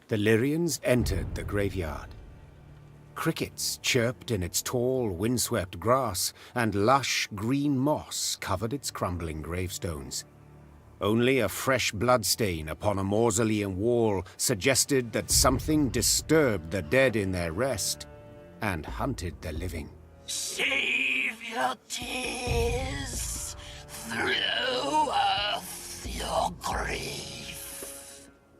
The Lyrians entered the graveyard. Crickets chirped in its tall, windswept grass, and lush green moss covered its crumbling gravestones. Only a fresh bloodstain upon a mausoleum wall suggested that something disturbed the dead in their rest and hunted the living. Save your tears, throw earth your grief.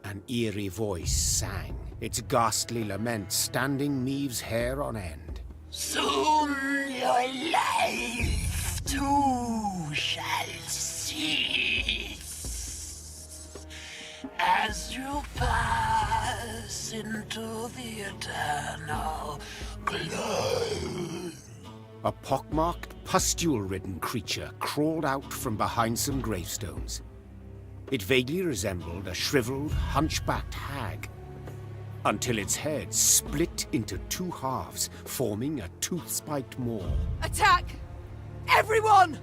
An eerie voice sang, its ghastly lament standing Maeve's hair on end. Soon your life too shall cease as you pass into the eternal glow. A pockmarked, pustule-ridden creature crawled out from behind some gravestones. It vaguely resembled a shriveled, hunchbacked hag, until its head split into two halves, forming a tooth-spiked maw. Attack! Everyone!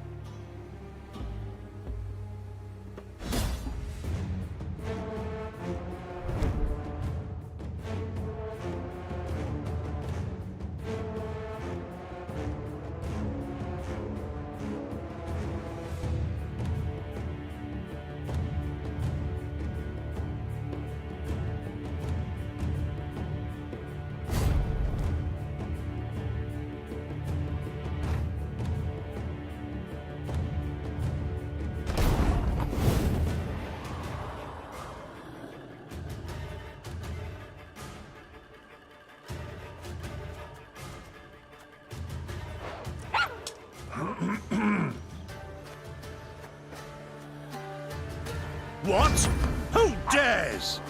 What? Who dares?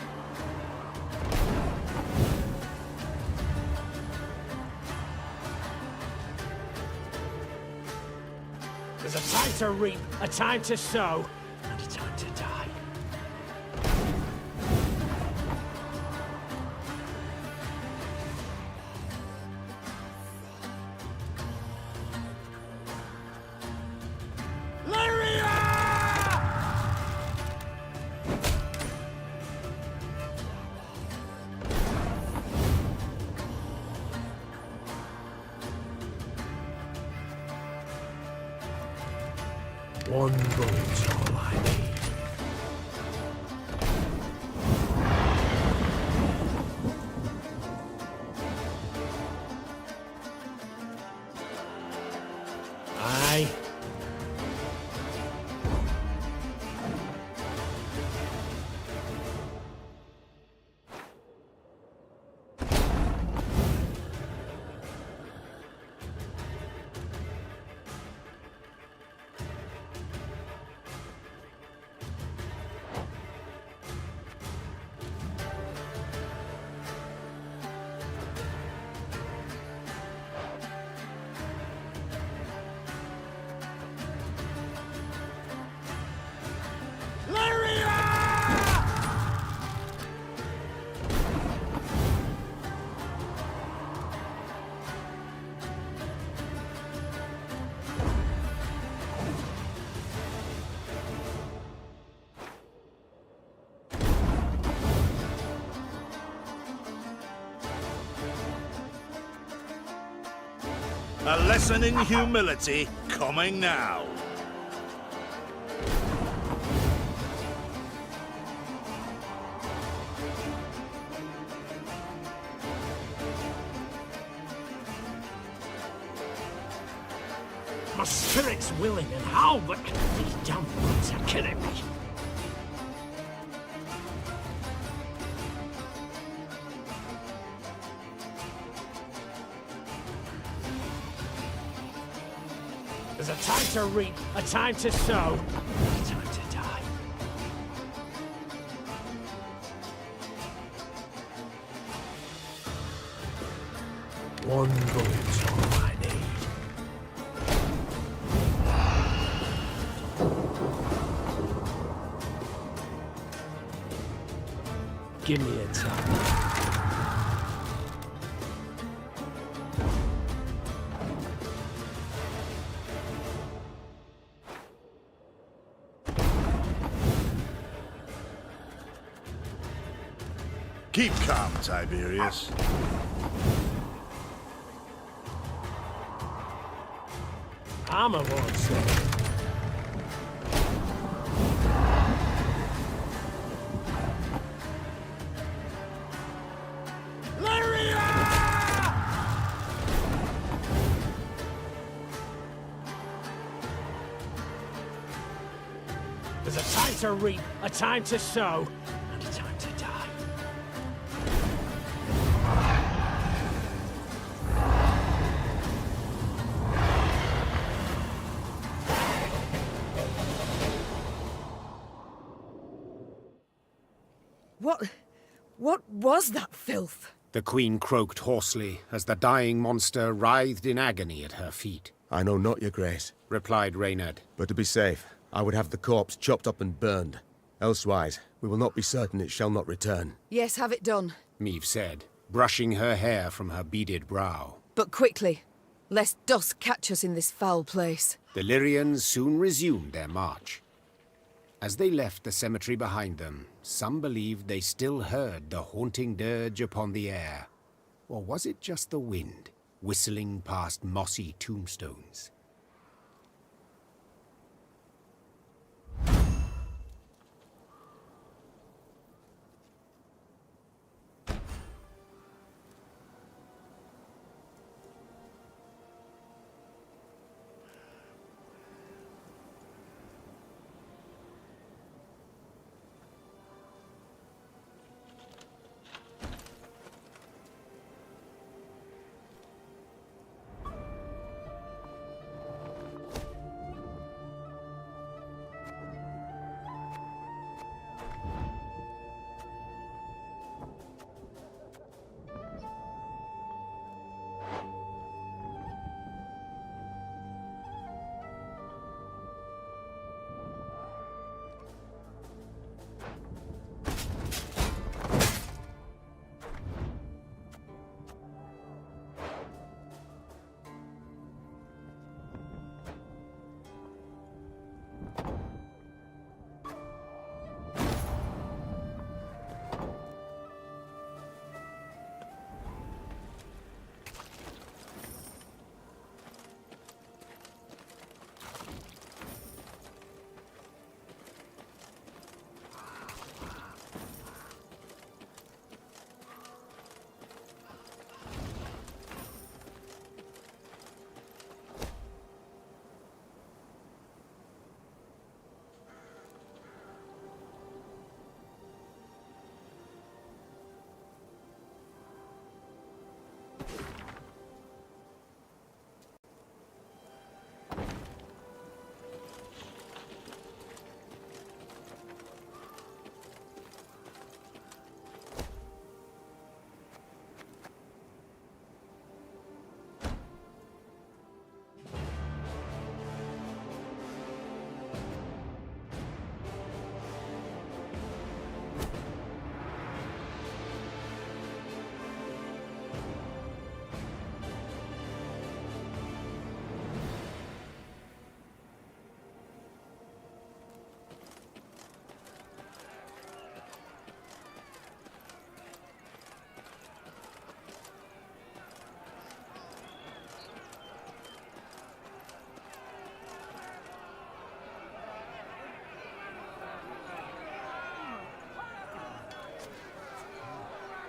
to reap, a time to sow, and a time to die. One bullet's all I need. Aye. A lesson in humility coming now. My spirit's willing and how, but these damn bugs are killing me. There's a time to reap, a time to sow, and a time to die. One bullet's all I need. Give me a time. Keep calm, Tiberius. I'm a monster. There's a time to reap, a time to sow, and a time to die. What was that filth? The queen croaked hoarsely as the dying monster writhed in agony at her feet. I know not, your grace, replied Reynard. But to be safe, I would have the corpse chopped up and burned. Elsewise, we will not be certain it shall not return. Yes, have it done. Meve said, brushing her hair from her beaded brow. But quickly, lest dusk catch us in this foul place. The Lyrians soon resumed their march. As they left the cemetery behind them, some believed they still heard the haunting dirge upon the air. Or was it just the wind, whistling past mossy tombstones?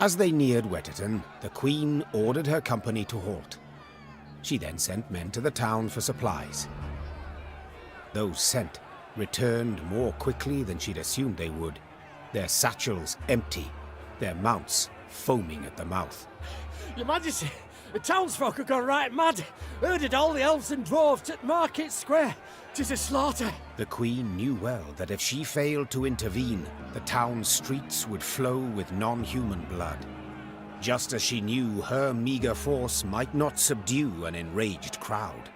As they neared Wetterton, the Queen ordered her company to halt. She then sent men to the town for supplies. Those sent returned more quickly than she'd assumed they would, their satchels empty, their mounts foaming at the mouth. Your Majesty, the townsfolk have gone right mad. Herded all the elves and dwarves at Market Square. 'Tis a slaughter. The Queen knew well that if she failed to intervene, the town's streets would flow with non-human blood. Just as she knew her meager force might not subdue an enraged crowd.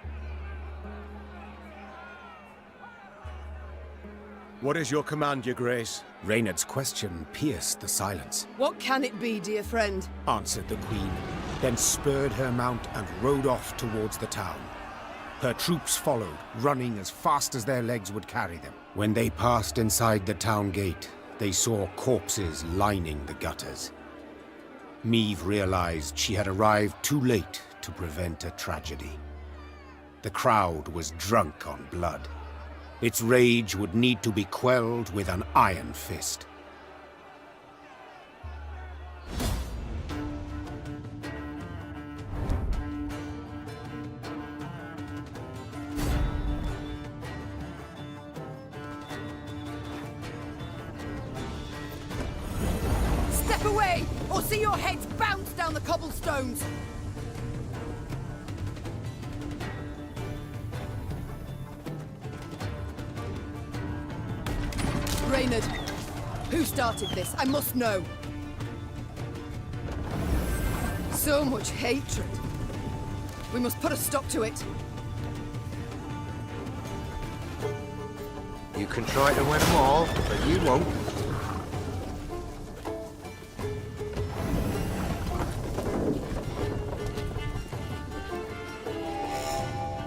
What is your command, Your Grace? Reynard's question pierced the silence. What can it be, dear friend? Answered the Queen, then spurred her mount and rode off towards the town. Her troops followed, running as fast as their legs would carry them. When they passed inside the town gate, they saw corpses lining the gutters. Meve realized she had arrived too late to prevent a tragedy. The crowd was drunk on blood. Its rage would need to be quelled with an iron fist. Step away, or see your heads bounce down the cobblestones! Reynard, who started this? I must know. So much hatred. We must put a stop to it. You can try to win them all, but you won't.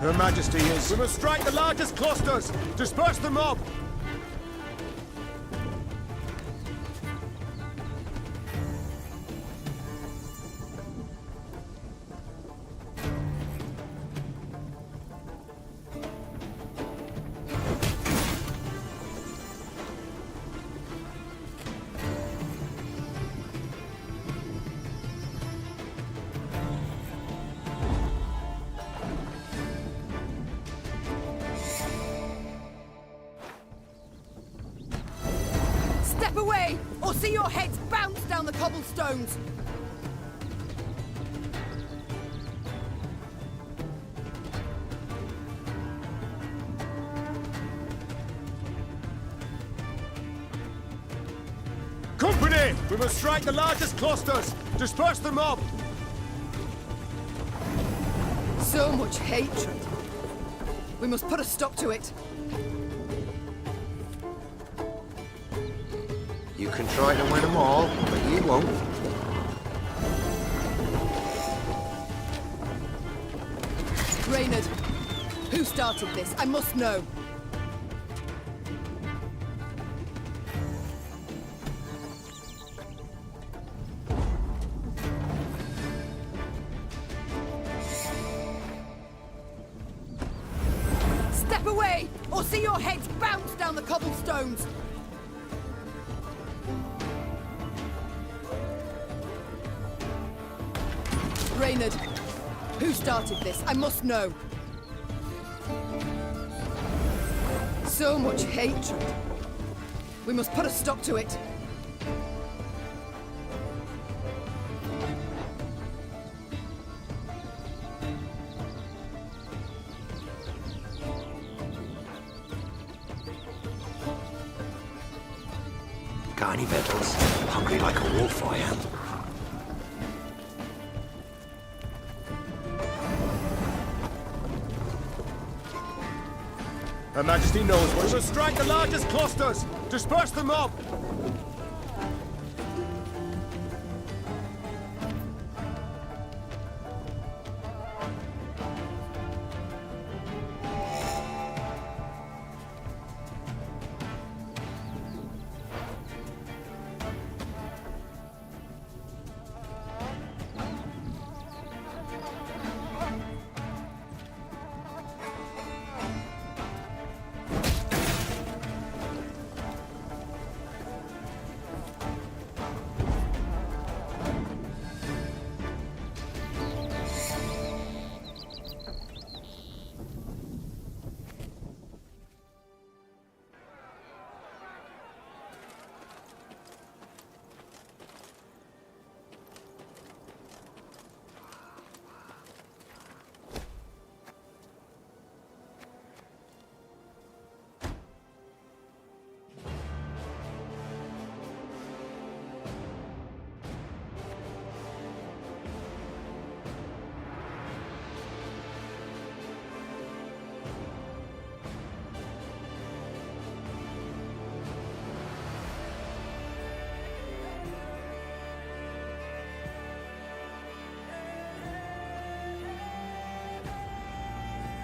Her Majesty is... We must strike the largest clusters! Disperse the mob! Step away, or see your heads bounce down the cobblestones! Company! We must strike the largest clusters! Disperse the mob! So much hatred. We must put a stop to it. You can try to win them all, but you won't. Reynard, who started this? I must know. Step away, or see your heads bounce down the cobblestones! Reynard, who started this? I must know. So much hatred. We must put a stop to it. Got any victuals? Hungry like a wolf, I am. Her Majesty knows what... We must strike the largest clusters! Disperse the mob!